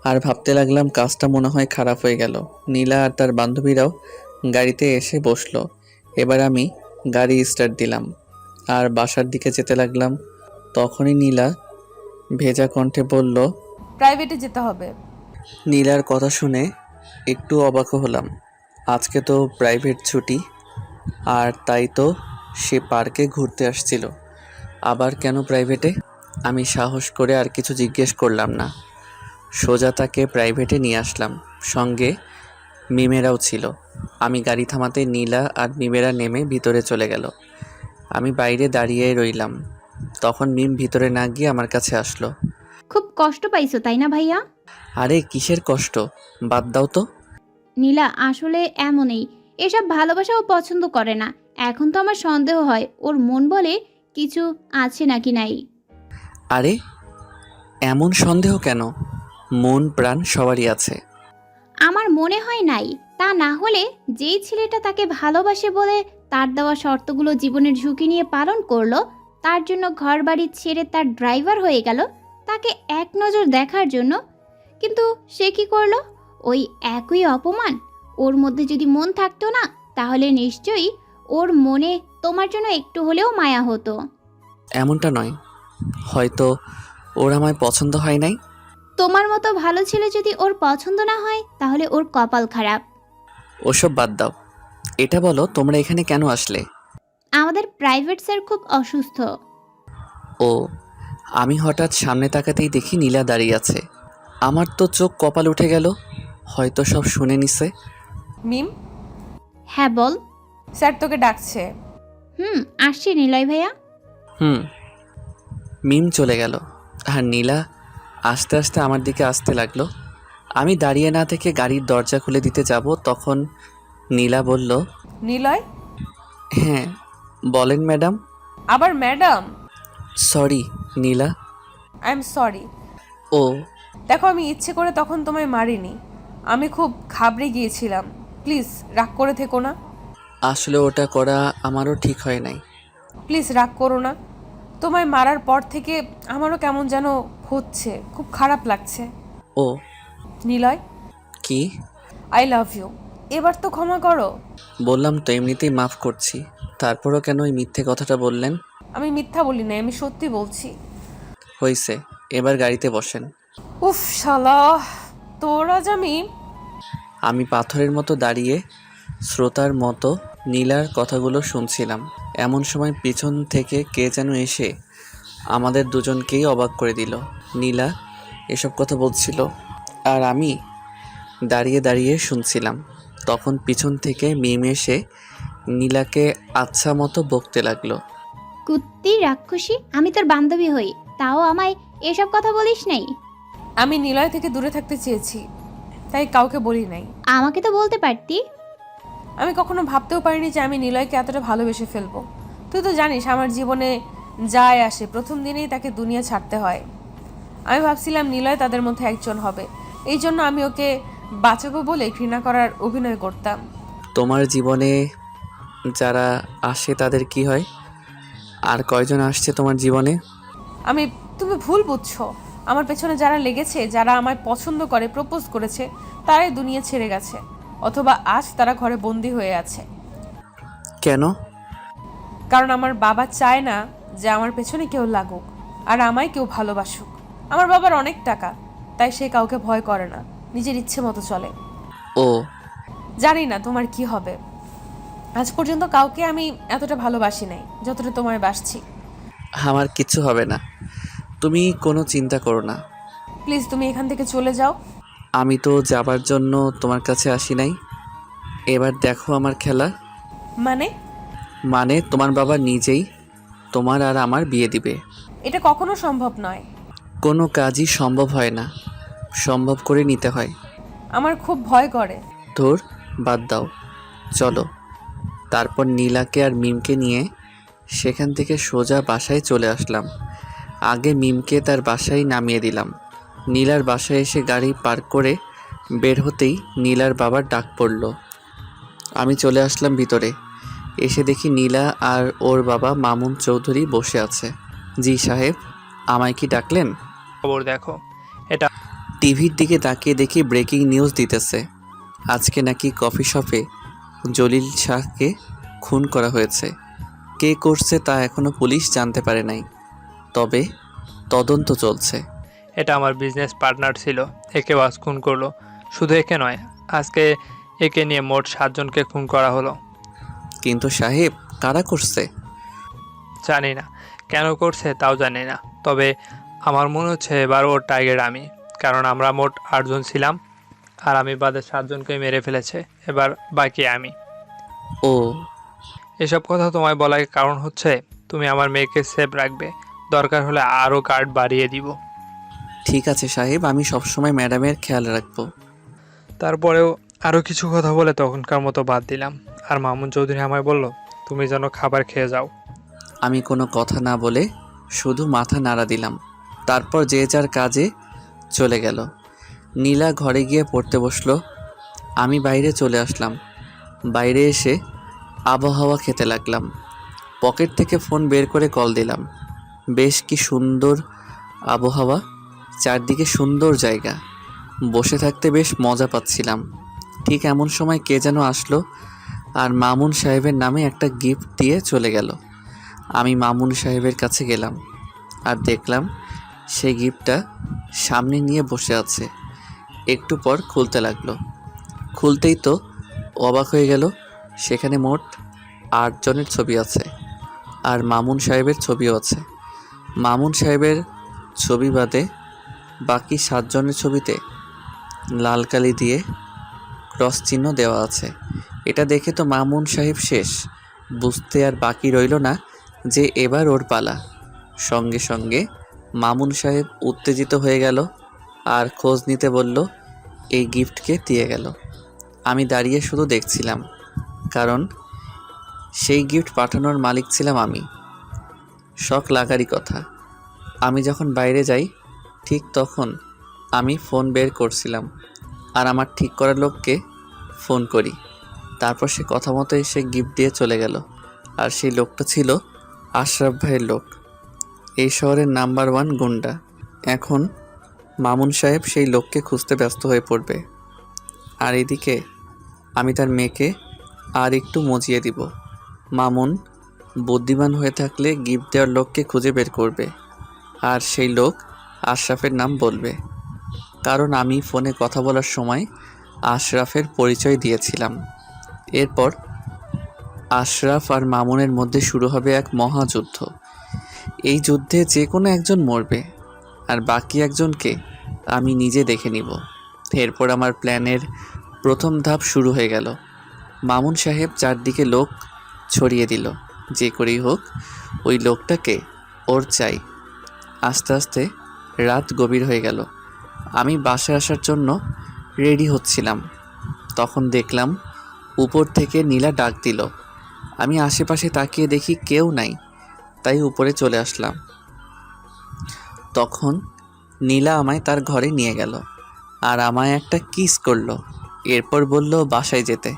আর ভাবতে লাগলাম কাজটা মনে হয় খারাপ হয়ে গেল। নীলা আর তার বান্ধবীরাও গাড়িতে এসে বসলো। এবার আমি গাড়ি স্টার্ট দিলাম আর বাসার দিকে যেতে লাগলাম। তখনই নীলা ভেজা কণ্ঠে বলল, প্রাইভেটে যেতে হবে। নীলার কথা শুনে একটু অবাক হলাম। আজকে তো প্রাইভেট ছুটি, আর তাই তো সে পার্কে ঘুরতে আসছিল। আবার কেন প্রাইভেটে? আমি সাহস করে আর কিছু জিজ্ঞেস করলাম না, সোজা তাকে প্রাইভেটে নিয়ে আসলাম। সঙ্গে মিমেরাও ছিল। আমি গাড়ি থামাতে নীলা আর মিমেরা নেমে ভিতরে চলে গেল। আমি বাইরে দাঁড়িয়ে রইলাম। তখন মিম ভিতরে না গিয়ে আমার কাছে আসলো। খুব কষ্ট পাইছো তাই না ভাইয়া? আরে কিসের কষ্ট, বাদ দাও তো। নীলা আসলে এমনই, এসব ভালোবাসা ও পছন্দ করে না। এখন তো আমার সন্দেহ হয় ওর মন বলে কিছু আছে নাকি নাই। আরে এমন সন্দেহ কেন? মন প্রাণ সবারই আছে। আমার মনে হয় নাই। তা না হলে যেই ছেলেটা তাকে ভালোবাসে বলে তার দেওয়া শর্তগুলো জীবনের ঝুঁকি নিয়ে পালন করলো, তার জন্য ঘর বাড়ি ছেড়ে তার ড্রাইভার হয়ে গেল তাকে এক নজর দেখার জন্য, কিন্তু সে কি করলো? ওই একই অপমান। ওর মধ্যে যদি মন থাকতো না, তাহলে নিশ্চয়ই ওর মনে তোমার জন্য একটু হলেও মায়া হতো। এমনটা নয়, হয়তো ওর আমায় পছন্দ হয় নাই। তোমার মতো ভালো ছেলে যদি ওর পছন্দ না হয়, তাহলে ওর কপাল খারাপ। ওসব বাদ দাও, এটা বলো তোমরা এখানে কেন আসলে? আমাদের প্রাইভেট স্যার খুব অসুস্থ। ও, আমি হঠাৎ সামনে তাকাতেই দেখি নীলা দাঁড়িয়ে আছে। আমার তো চোখ কপাল উঠে গেল, হয়তো সব শুনে নিছে। মিম, হ্যাঁ বল। স্যার তোকে ডাকছে। আসছি নিলয় ভাইয়া। মিম চলে গেল আর নীলা আস্তে আস্তে আমার দিকে আসতে লাগলো। আমি দাঁড়িয়ে না থেকে গাড়ির দরজা খুলে দিতে যাব, তখন নীলা বলল, নিলয়? হ্যাঁ বলেন ম্যাডাম। আবার madam? Sorry Nila. I am sorry. ও দেখো, আমি ইচ্ছে করে তখন তোমায় মারিনি। আমি খুব ঘাবড়ে গিয়েছিলাম। প্লিজ রাগ করে থেকো না। আসলে ওটা করা আমারও ঠিক হয় নাই। প্লিজ রাগ করো না। তোমায় মারার পর থেকে আমারও কেমন যেন হচ্ছে, খুব খারাপ লাগছে। ও নিলয়, কি? I love you. এবার তো ক্ষমা করো। বললাম তো এমনিতেই মাফ করছি, তারপরও কেন ওই মিথ্যে কথাটা বললেন? আমি মিথ্যা বলি না, আমি সত্যি বলছি। হইছে, এবার গাড়িতে বসেন। উফ শালা, তোর আজ আমি পাথরের মতো দাঁড়িয়ে শ্রোতার মতো নীলার কথাগুলো শুনছিলাম। এমন সময় পিছন থেকে কে যেন এসে আমাদের দুজনকেই অবাক করে দিল। নীলা এসব কথা বলছিল আর আমি দাঁড়িয়ে দাঁড়িয়ে শুনছিলাম। তখন পিছন থেকে মিম এসে নীলাকে আচ্ছা মতো বকতে লাগলো। কুত্তি রাক্ষসী, আমি তোর বান্ধবী হই, তাও আমায় এসব কথা বলিস নাই। আমি নিলয় থেকে দূরে থাকতে চেয়েছি, তাই কাউকে বলি নাই। আমাকে তো বলতে পারতি। আমি কখনো ভাবতেও পারিনি যে আমি নিলয়কে এতটা ভালোবেসে ফেলবো। তুই তো জানিস আমার জীবনে যায় আসে প্রথম দিনেই তাকে দুনিয়া ছাড়তে হয়। আমি ভাবছিলাম নিলয় তাদের মধ্যে একজন হবে, এই জন্য আমি ওকে বাঁচাবো বলে ঘৃণা করার অভিনয় করতাম। তোমার জীবনে যারা আসে তাদের কি হয়? আর কয়জন আসছে তোমার জীবনে? তুমি ভুল বুঝছো। আমার পেছনে যারা লেগেছে, যারা আমায় পছন্দ করে, প্রপোজ করেছে, তারাই দুনিয়া ছেড়ে গেছে, অথবা আজ তারা ঘরে বন্দি হয়ে আছে। কেন? কারণ আমার বাবা চায় না যে আমার পেছনে কেউ লাগুক আর আমায় কেউ ভালোবাসুক। আমার বাবার অনেক টাকা, তাই সে কাউকে ভয় করে না, নিজের ইচ্ছে মতো চলে। ও জানি না তোমার কি হবে। আজ পর্যন্ত কাউকে আমি এতটা ভালোবাসি নাই যতটা তোমায় বাসছি। আমার কিচ্ছু হবে না, তুমি কোনো চিন্তা করো না। প্লিজ তুমি এখান থেকে চলে যাও। আমি তো যাবার জন্য তোমার কাছে আসি নাই। এবার দেখো আমার খেলা। মানে তোমার বাবা নিজেই তোমার আর আমার বিয়ে দিবে। এটা কখনো সম্ভব নয়। কোনো কাজই সম্ভব হয় না, সম্ভব করে নিতে হয়। আমার খুব ভয় করে। ধুর, বাদ দাও, চলো। তারপর নীলাকে আর মিমকে নিয়ে সেখান থেকে সোজা বাসায় চলে আসলাম। আগে মিমকে তার বাসায় নামিয়ে দিলাম। নীলার বাসায় এসে গাড়ি পার্ক করে বের হতেই নীলার বাবার ডাক পড়ল। আমি চলে আসলাম ভিতরে। এসে দেখি নীলা আর ওর বাবা মামুন চৌধুরী বসে আছে। জি সাহেব, আমায় কি ডাকলেন? খবর দেখো, এটা টিভির দিকে তাকিয়ে দেখি ব্রেকিং নিউজ দিতেছে। আজকে নাকি কফি শপে জলিল শাহকে খুন করা হয়েছে। কে করছে তা এখনও পুলিশ জানতে পারে নাই, তবে তদন্ত চলছে। এটা আমার বিজনেস পার্টনার ছিল, একে আজ খুন করলো। শুধু একে নয়, আজকে একে নিয়ে মোট 7 জনকে খুন করা হলো। কিন্তু সাহেব, কারা করছে? জানি না কেন করছে তাও জানি না, তবে আমার মনে হচ্ছে এবার ওর টার্গেট আমি, কারণ আমরা মোট 8 জন ছিলাম আর আমি বাদে 7 জনকে মেরে ফেলেছে, এবার বাকি আমি। ও, এসব কথা তোমায় বলার কারণ হচ্ছে তুমি আমার মেয়েকে সেফ রাখবে, দরকার হলে আরও গার্ড বাড়িয়ে দিব। ঠিক আছে সাহেব, আমি সবসময় ম্যাডামের খেয়াল রাখবো। তারপরেও আরও কিছু কথা বলে তখনকার মতো বাদ দিলাম, আর মামুন চৌধুরী আমায় বলল, তুমি যেন খাবার খেয়ে যাও। আমি কোনো কথা না বলে শুধু মাথা নাড়া দিলাম। তারপর যে যার কাজে চলে গেল। নীলা ঘরে গিয়ে পড়তে বসলো। আমি বাইরে চলে আসলাম। বাইরে এসে আবহাওয়া খেতে লাগলাম। পকেট থেকে ফোন বের করে কল দিলাম। বেশ কি সুন্দর আবহাওয়া, চারদিকে সুন্দর জায়গা, বসে থাকতে বেশ মজা পাচ্ছিলাম। ঠিক এমন সময় কে যেন আসলো আর মামুন সাহেবের নামে একটা গিফট দিয়ে চলে গেল। আমি মামুন সাহেবের কাছে গেলাম আর দেখলাম সেই গিফটটা সামনে নিয়ে বসে আছে। একটু পর খুলতে লাগলো। খুলতেই তো অবাক হয়ে গেল, সেখানে মোট 8 জনের ছবি আছে আর মামুন সাহেবের ছবিও আছে। মামুন সাহেবের ছবি বাদে বাকি 7 জনের ছবিতে লাল কালি দিয়ে ক্রস চিহ্ন দেওয়া আছে। এটা দেখে তো মামুন সাহেব শেষ। বুঝতে আর বাকি রইল না যে এবার ওর পালা। সঙ্গে সঙ্গে মামুন সাহেব উত্তেজিত হয়ে গেল আর খোঁজ নিতে বলল, এই গিফটকে দিয়ে গেল। আমি দাঁড়িয়ে শুধু দেখছিলাম, কারণ সেই গিফট পাঠানোর মালিক ছিলাম আমি। শখ লাগারই কথা। আমি যখন বাইরে যাই ঠিক তখন আমি ফোন বের করছিলাম আর আমার ঠিক করা লোককে ফোন করি। তারপর সে কথা মতো এসে গিফট দিয়ে চলে গেল। আর সেই লোকটা ছিল আশরাফ ভাইয়ের লোক, এই শহরের নাম্বার 1 গুন্ডা। এখন মামুন সাহেব সেই লোককে খুঁজতে ব্যস্ত হয়ে পড়বে, আর এদিকে আমি তার মেয়েকে আর একটু মজিয়ে দিব। মামুন বুদ্ধিমান হয়ে থাকলে গিফট দেওয়ার লোককে খুঁজে বের করবে, আর সেই লোক আশরাফের নাম বলবে, কারণ আমি ফোনে কথা বলার সময় আশরাফের পরিচয় দিয়েছিলাম। এরপর আশরাফ আর মামুনের মধ্যে শুরু হবে এক মহাযুদ্ধ। এই যুদ্ধে যে কোনো একজন মরবে আর বাকি একজনকে আমি নিজে দেখে নিব। এরপর আমার প্ল্যানের প্রথম ধাপ শুরু হয়ে গেল। মামুন সাহেব চারদিকে লোক ছড়িয়ে দিল, যে করেই হোক ওই লোকটাকে ওর চাই। আস্তে আস্তে রাত গভীর হয়ে গেল। আমি বাসায় আসার জন্য রেডি হচ্ছিলাম, তখন দেখলাম উপর থেকে নীলা ডাক দিল। আমি আশেপাশে তাকিয়ে দেখি কেউ নাই, তাই উপরে চলে আসলাম। তখন নীলা আমায় তার ঘরে নিয়ে গেল আর আমায় একটা কিস করলো। এরপর বলল বাসায় যেতে।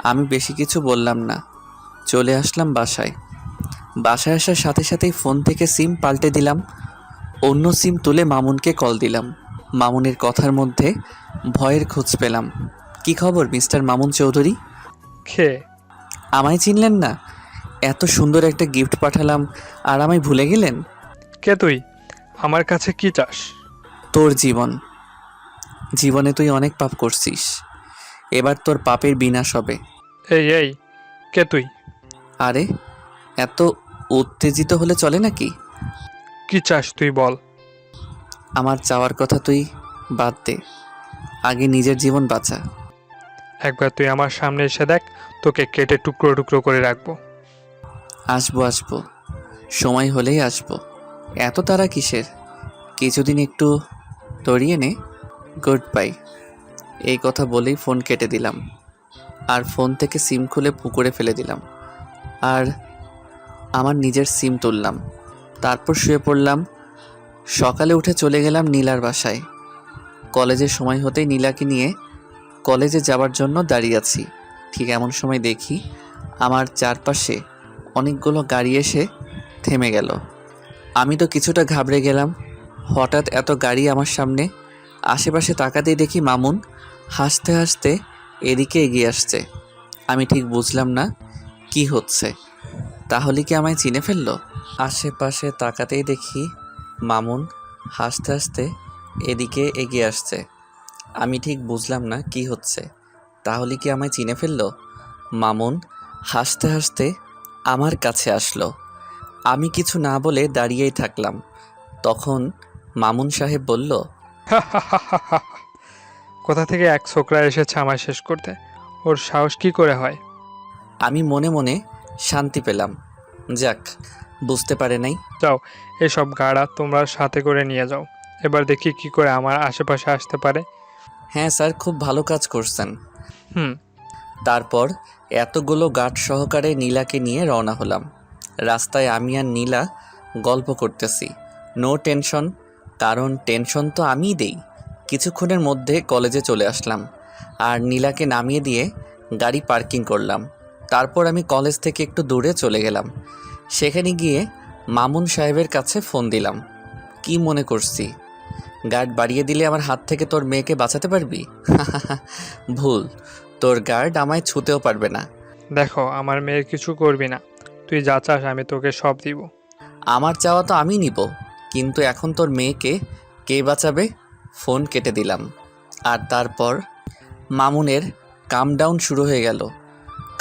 আমি বেশি কিছু বললাম না, চলে আসলাম বাসায়। বাসায় আসার সাথে সাথেই ফোন থেকে সিম পাল্টে দিলাম। অন্য সিম তুলে মামুনকে কল দিলাম। মামুনের কথার মধ্যে ভয়ের খোঁজ পেলাম। কি খবর মিস্টার মামুন চৌধুরী? খে আমায় চিনলেন না? এত সুন্দর একটা গিফট পাঠালাম আর আমায় ভুলে গেলেন? কে তুই? আমার কাছে কি চাস? তোর জীবনে তুই অনেক পাপ করছিস, এবার তোর পাপের বিনাশ হবে। এই কে তুই? আরে এত উত্তেজিত হলে চলে নাকি? কি চাস তুই বল। আমার চাওয়ার কথা তুই বাদ দে, আগে নিজের জীবন বাঁচা। একবার তুই আমার সামনে এসে দেখ, তোকে কেটে টুকরো টুকরো করে রাখবো। আসবো, সময় হলেই আসবো। এত তাড়া কিসের? কিছুদিন একটু তরিয়ে নে। Good bye. এই কথা বলেই ফোন কেটে দিলাম আর ফোন থেকে সিম খুলে পুকুরে ফেলে দিলাম আর আমার নিজের সিম তুললাম। তারপর শুয়ে পড়লাম। সকালে উঠে চলে গেলাম নীলার বাসায়। কলেজের সময় হতেই নীলাকে নিয়ে কলেজে যাওয়ার জন্য দাঁড়িয়ে আছি। ঠিক এমন সময় দেখি আমার চারপাশে অনেকগুলো গাড়ি এসে থেমে গেল। আমি তো কিছুটা ঘাবড়ে গেলাম। হঠাৎ এত গাড়ি আমার সামনে। আশেপাশে তাকাতেই দেখি মামুন হাসতে হাসতে এদিকে এগিয়ে আসছে। আমি ঠিক বুঝলাম না কি হচ্ছে। তাহলে কি আমায় চিনে ফেললো? আশেপাশে তাকাতেই দেখি মামুন হাসতে হাসতে এদিকে এগিয়ে আসছে। আমি ঠিক বুঝলাম না কি হচ্ছে। তাহলে কি আমায় চিনে ফেললো? মামুন হাসতে হাসতে আমার কাছে আসলো। আমি কিছু না বলে দাঁড়িয়েই থাকলাম। তখন মামুন সাহেব বলল, কোথা থেকে এক ছোকরা এসেছে আমায় শেষ করতে? ওর সাহস কি করে হয়? আমি মনে মনে শান্তি পেলাম। যাক, বুঝতে পারে নাই। যাও, এসব গাড়া তোমরা সাথে করে নিয়ে যাও। এবার দেখি কি করে আমার আশেপাশে আসতে পারে। হ্যাঁ স্যার, খুব ভালো কাজ করছেন। হুম। তারপর এতগুলো গার্ড সহকারে নীলাকে নিয়ে রওনা হলাম। রাস্তায় আমি আর নীলা গল্প করতেছি। নো টেনশন, কারণ টেনশন তো আমিই দেই। কিছুক্ষণের মধ্যে কলেজে চলে আসলাম আর নীলাকে নামিয়ে দিয়ে গাড়ি পার্কিং করলাম। তারপর আমি কলেজ থেকে একটু দূরে চলে গেলাম। সেখানে গিয়ে মামুন সাহেবের কাছে ফোন দিলাম। কি মনে করছি গার্ড বাড়িয়ে দিলে আমার হাত থেকে তোর মেয়েকে বাঁচাতে পারবি? ভুল, তোর গার্ড আমায় ছুঁতেও পারবে না। দেখো, আমার মেয়ের কিছু করবি না। তুই যা চাস আমি তোকে সব দিব। আমার চাওয়া তো আমি নিব, কিন্তু এখন তোর মেয়েকে কে বাঁচাবে? ফোন কেটে দিলাম। আর তারপর মামুনের কাম ডাউন শুরু হয়ে গেল।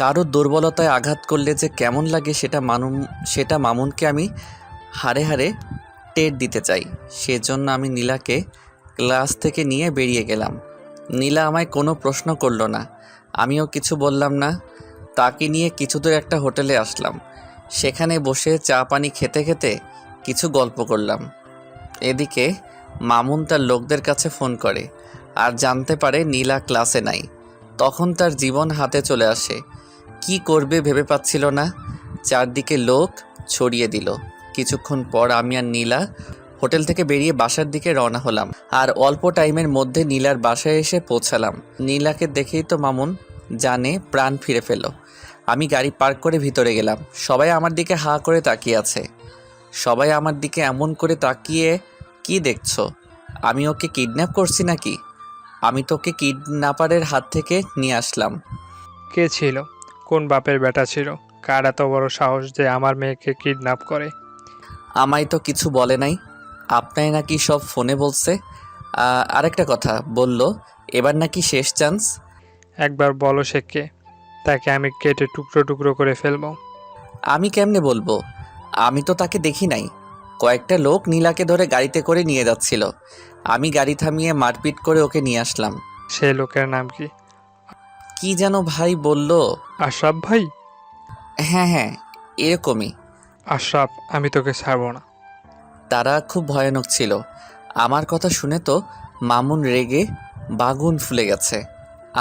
কারো দুর্বলতায় আঘাত করলে যে কেমন লাগে সেটা মামুনকে আমি হাড়ে হাড়ে টের দিতে চাই। সেজন্য আমি নীলাকে ক্লাস থেকে নিয়ে বেরিয়ে গেলাম। নীলা আমায় কোনো প্রশ্ন করলো না, আমিও কিছু বললাম না। তাকে নিয়ে কিছু দূর একটা হোটেলে আসলাম। সেখানে বসে চা পানি খেতে খেতে কিছু গল্প করলাম। এদিকে মামুন তার লোকদের কাছে ফোন করে আর জানতে পারে নীলা ক্লাসে নাই। তখন তার জীবন হাতে চলে আসে। কি করবে ভেবে পাচ্ছিল না। চারদিকে লোক ছড়িয়ে দিল। কিছুক্ষণ পর আমি আর নীলা হোটেল থেকে বেরিয়ে বাসার দিকে রওনা হলাম। আর অল্প টাইমের মধ্যে নীলার বাসায় এসে পৌঁছালাম। নীলাকে দেখেই তো মামুন জানে প্রাণ ফিরে পেল। আমি গাড়ি পার্ক করে ভিতরে গেলাম। সবাই আমার দিকে হাঁ করে তাকিয়ে আছে। সবাই আমার দিকে এমন করে তাকিয়ে, কি দেখছো? আমি ওকে কিডন্যাপ করছি নাকি? আমি তোকে কিডন্যাপারের হাত থেকে নিয়ে আসলাম। কে ছিল? কোন বাপের বেটা ছিল? কার এত বড় সাহস যে আমার মেয়েকে কিডন্যাপ করে? আমায় তো কিছু বলে নাই। আপনায় নাকি সব ফোনে বলছে। আরেকটা কথা বলল, এবার নাকি শেষ চান্স। একবার বলো সে কে? তাকে আমি কেটে টুকরো টুকরো করে ফেলবো। আমি কেমনে বলবো? আমি তো তাকে দেখি নাই। কয়েকটা লোক নীলাকে ধরে গাড়িতে করে নিয়ে যাচ্ছিল। আমি গাড়ি থামিয়ে মারপিট করে ওকে নিয়ে আসলাম। সে লোকের নাম কি? কি যেন ভাই বলল। আশরাফ ভাই? হ্যাঁ হ্যাঁ, এরকমই। আশরাফ, আমি তোকে ছাড়বো না। তারা খুব ভয়ানক ছিল। আমার কথা শুনে তো মামুন রেগে বাগুন ফুলে গেছে।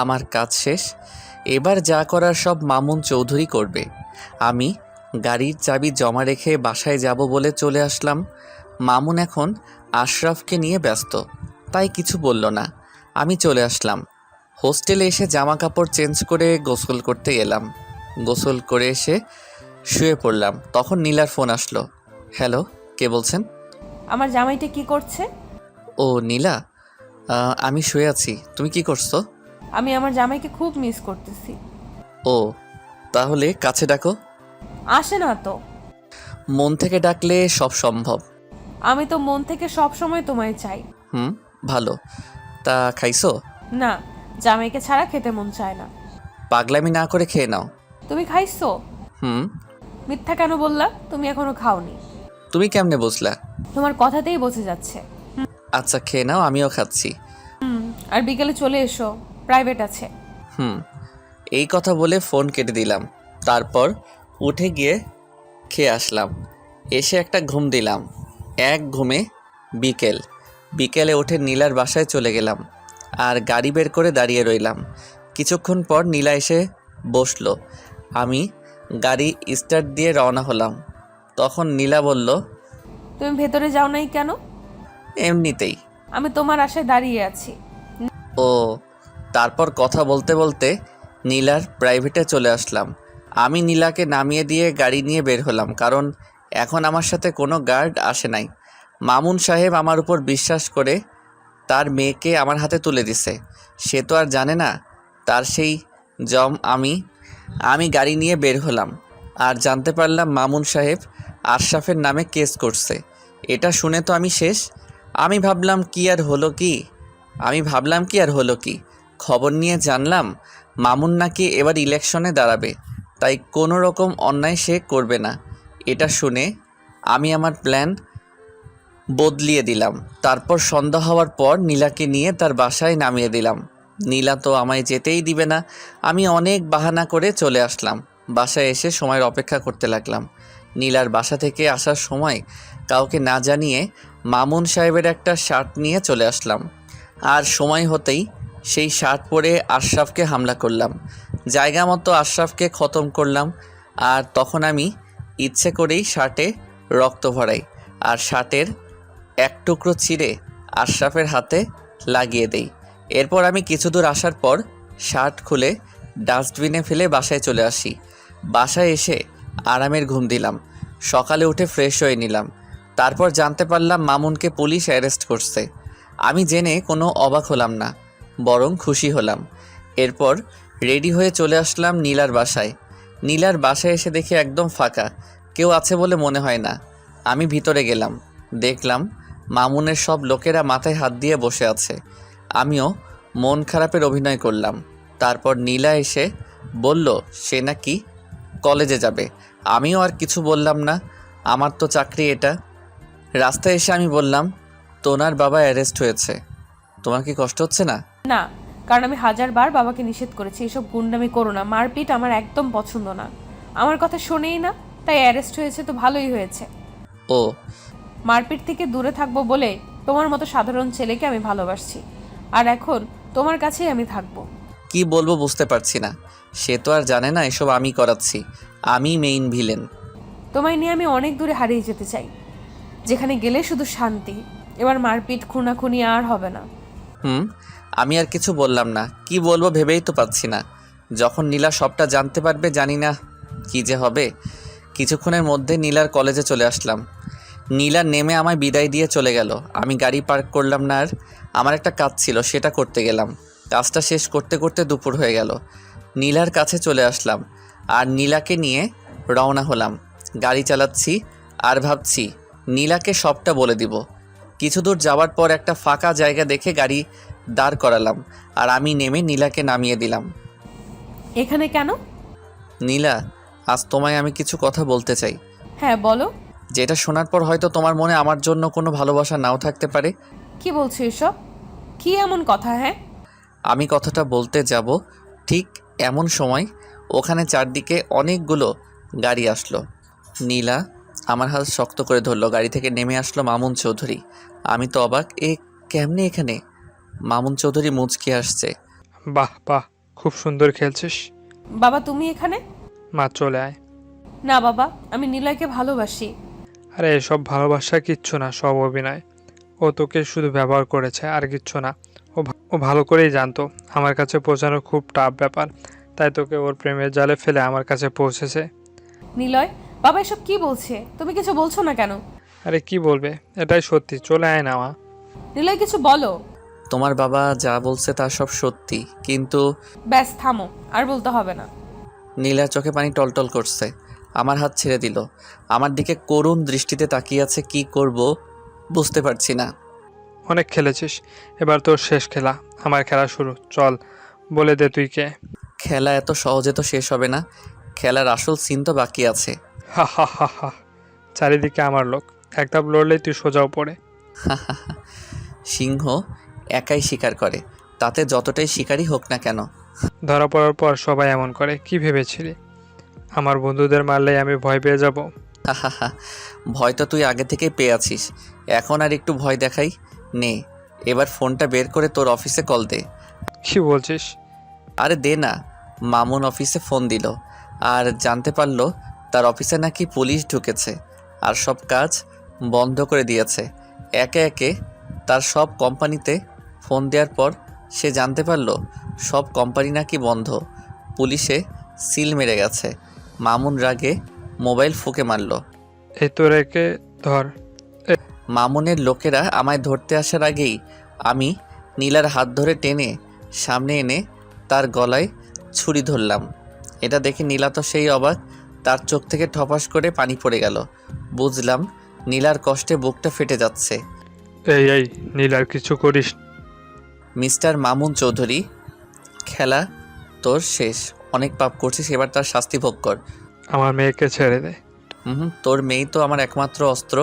আমার কাজ শেষ। এবার যা করার সব মামুন চৌধুরী করবে। আমি গাড়ির চাবি জমা রেখে বাসায় যাব বলে চলে আসলাম। মামুন এখন আশরাফকে নিয়ে ব্যস্ত, তাই কিছু বলল না। আমি চলে আসলাম। হোস্টেলে এসে জামা কাপড় চেঞ্জ করে গোসল করতে গেলাম। গোসল করে এসে শুয়ে পড়লাম। তখন নীলার ফোন আসলো। হ্যালো, কে বলছেন? আমার জামাইটা কি করছে? ও নীলা, আমি শুয়ে আছি। তুমি কি করছো? আমি আমার জামাইকে খুব মিস করতেছি। ও, তাহলে কাছে ডাকো। আসে না তো। মন থেকে ডাকলে সব সম্ভব। আমি তো মন থেকে সব সময় তোমায় চাই। ভালো। তা খাইছো? না, জামাইকে ছাড়া খেতে মন চায় না। পাগলামি না করে খেয়ে নাও। তুমি খাইছো? হুম। মিথ্যা কেন বললা? তুমি এখনো খাওনি। তুমি কেমনে বুঝলা? তোমার কথাতেই বোঝা যাচ্ছে। আচ্ছা খেয়ে নাও, আমিও খাচ্ছি। আর বিকেলে চলে এসো, প্রাইভেট আছে। এই কথা বলে ফোন কেটে দিলাম। তারপর উঠে গিয়ে খেয়ে আসলাম। এসে একটা ঘুম দিলাম। এক ঘুমে বিকেলে উঠে নীলার বাসায় চলে গেলাম আর গাড়ি বের করে দাঁড়িয়ে রইলাম। কিছুক্ষণ পর নীলা এসে বসলো। আমি গাড়ি স্টার্ট দিয়ে রওনা হলাম। তখন নীলা বলল, তুমি ভেতরে যাও নাই কেন? এমনিতেই। আমি তোমার আশায় দাঁড়িয়ে আছি। ও। তারপর কথা বলতে বলতে নীলার প্রাইভেটে চলে আসলাম। আমি নীলাকে নামিয়ে দিয়ে গাড়ি নিয়ে বের হলাম, কারণ এখন আমার সাথে কোনো গার্ড আসে নাই। মামুন সাহেব আমার উপর বিশ্বাস করে তার মেয়েকে আমার হাতে তুলে দিছে। সে তো আর জানে না তার সেই জম। আমি গাড়ি নিয়ে বের হলাম আর জানতে পারলাম মামুন সাহেব আশরাফের নামে কেস করছে। এটা শুনে তো আমি শেষ। আমি ভাবলাম কি আর হলো কি, খবর নিয়ে জানলাম মামুন নাকি এবার ইলেকশনে দাঁড়াবে। তাই কোনো রকম অন্যায় সে করবে না। এটা শুনে আমি আমার প্ল্যান বদলিয়ে দিলাম। তারপর সন্ধ্যা হওয়ার পর নীলাকে নিয়ে তার বাসায় নামিয়ে দিলাম। নীলা তো আমায় যেতেই দিবে না। আমি অনেক বাহানা করে চলে আসলাম। বাসায় এসে সময়ের অপেক্ষা করতে লাগলাম। নীলার বাসা থেকে আসার সময় কাউকে না জানিয়ে মামুন সাহেবের একটা শার্ট নিয়ে চলে আসলাম। আর সময় হতেই সেই শার্ট পরে আশরাফকে হামলা করলাম। জায়গা মতো আশরাফকে খতম করলাম। আর তখন আমি ইচ্ছে করেই শার্টে রক্ত ভরাই আর শার্টের এক টুকরো ছিঁড়ে আশরাফের হাতে লাগিয়ে দেই। এরপর আমি কিছু দূর আসার পর শার্ট খুলে ডাস্টবিনে ফেলে বাসায় চলে আসি। বাসায় এসে আরামের ঘুম দিলাম। সকালে উঠে ফ্রেশ হয়ে নিলাম। তারপর জানতে পারলাম মামুনকে পুলিশ অ্যারেস্ট করছে। আমি জেনে কোনো অবাক হলাম না, বরং খুশি হলাম। এরপর রেডি হয়ে চলে আসলাম নীলার বাসায়। নীলার বাসায় এসে দেখি একদম ফাঁকা, কেউ আছে বলে মনে হয় না। আমি ভিতরে গেলাম, দেখলাম মামুনের সব লোকেরা মাথায় হাত দিয়ে বসে আছে। আমিও মন খারাপের অভিনয় করলাম। তারপর নীলা এসে বলল সে নাকি কলেজে যাবে। আমিও আর কিছু বললাম না, আমার তো চাকরি এটা। রাস্তায় এসে আমি বললাম তোনার বাবা অ্যারেস্ট হয়েছে, তোমার কি কষ্ট হচ্ছে না? না, কারণ আমি 1000বার বাবাকে নিষেধ করেছি এসব গুন্ডামি করো না, মারপিট আমার একদম পছন্দ না। আমার কথা শোনেই না, তাই অ্যারেস্ট হয়েছে তো ভালোই হয়েছে। ও, মারপিট থেকে দূরে থাকবো বলে তোমার মতো সাধারণ ছেলেকে আমি ভালোবাসছি, আর এখন তোমার কাছেই আমি থাকবো। কি বলবো বুঝতে পারছি না। সে তো আর জানে না এসব আমি করাচ্ছি, আমি মেইন ভিলেন। তোমায় নিয়ে আমি অনেক দূরে হারিয়ে যেতে চাই, যেখানে গেলে শুধু শান্তি। এবার মারপিট খুনাখুনি আর হবে না। আমি আর কিছু বললাম না, কি বলবো ভেবেই তো পাচ্ছি না। যখন নীলা সবটা জানতে পারবে জানি না কি যে হবে। কিছুক্ষণের মধ্যে নীলার কলেজে চলে আসলাম। নীলা নেমে আমায় বিদায় দিয়ে চলে গেল। আমি গাড়ি পার্ক করলাম না, আর আমার একটা কাজ ছিল সেটা করতে গেলাম। কাজটা শেষ করতে করতে দুপুর হয়ে গেল। নীলার কাছে চলে আসলাম আর নীলাকে নিয়ে রওনা হলাম। গাড়ি চালাচ্ছি আর ভাবছি নীলাকে সবটা বলে দিব। কিছু দূর যাওয়ার পর একটা ফাঁকা জায়গা দেখে গাড়ি দাঁড় করালাম আর আমি নেমে নীলাকে নামিয়ে দিলাম। এখানে কেন? নীলা, আজ তোমায় আমি কিছু কথা বলতে চাই। হ্যাঁ বলো। যেটা শোনার পর হয়তো তোমার মনে আমার জন্য কোনো ভালোবাসা নাও থাকতে পারে। কি বলছো এসব? কি এমন কথা? হ্যাঁ, আমি কথাটা বলতে যাব ঠিক এমন সময় ওখানে চারদিকে অনেকগুলো গাড়ি আসলো। নীলা আমার হাত শক্ত করে ধরলো। গাড়ি থেকে নেমে আসলো মামুন চৌধুরী। আমি তো অবাক, এ কেমনে এখানে? মামুন চৌধুরী মুচকি আসছে। বাহ বাহ, খুব সুন্দর খেলছিস। বাবা তুমি এখানে? মা চলে আয়। না বাবা, আমি নিলয়কে ভালোবাসি। আরে এসব ভালোবাসা কিচ্ছু না, সব অভিনয়। ও তোকে শুধু ব্যবহার করেছে আর কিচ্ছু না। ও ভালো করেই জানতো আমার কাছে পৌঁছানো খুব টাফ ব্যাপার, তাই তোকে ওর প্রেমের জালে ফেলে আমার কাছে পৌঁছেছে। নিলয়, বাবা এসব কি বলছে? তুমি কিছু বলছো না কেন? আরে কি বলবে, এটাই সত্যি। চলে আয় না মা। নিলয় কিছু বলো। তোমার বাবা যা বলছে তা সব সত্যি, কিন্তু ব্যাস থামো, আর বলতে হবে না। নীলার চোখে পানি টলটল করছে। আমার হাত ছেড়ে দিল। আমার দিকে করুণ দৃষ্টিতে তাকিয়ে আছে। কি করব বুঝতে পারছি না। অনেক খেলেছিস, এবার তোর শেষ খেলা। আমার খেলা শুরু। চল বলে দে তুই কে। খেলা এত সহজে তো শেষ হবে না। খেলার আসল সিন তো বাকি আছে। হা হা হা হা, চারিদিকে আমার লোক, এক ধাপ লড়লেই তুই সোজাও পড়ে। সিংহ একাই শিকার করে, তাতে যতটাই শিকারই হোক না কেন। ধরা পড়ার পর সবাই এমন করে, কি ভেবেছিলি আমার বন্ধুদের মারলেই আমি ভয় পেয়ে যাব? ভয় তো তুই আগে থেকেই পেয়ে আছিস, এখন আর একটু ভয় দেখাই নে। এবার ফোনটা বের করে তোর অফিসে কল দে। কি বলছিস? আরে দে না। মামুন অফিসে ফোন দিল আর জানতে পারলো তার অফিসে নাকি পুলিশ ঢুকেছে আর সব কাজ বন্ধ করে দিয়েছে। একে একে তার সব কোম্পানিতে ফোন দেওয়ার পর সে জানতে পারলো সব কোম্পানি নাকি বন্ধ, পুলিশে সিল মেরে গেছে। মামুন রাগে মোবাইল ফুঁকে মারল। এই তো রেখে ধর। মামুনের লোকেরা আমায় ধরতে আসার আগেই আমি নীলার হাত ধরে টেনে সামনে এনে তার গলায় ছুরি ধরলাম। এটা দেখে নীলা তো সেই অবাক, তার চোখ থেকে ঠপাস করে পানি পড়ে গেল। বুঝলাম নীলার কষ্টে বুকটা ফেটে যাচ্ছে। এই নীলার কিছু করিস। মিস্টার মামুন চৌধুরী, খেলা তোর শেষ। অনেক পাপ করছিস, এবার তার শাস্তি ভোগ কর। আমার মেয়েকে ছেড়ে দে। তোর মেয়েই তো আমার একমাত্র অস্ত্র।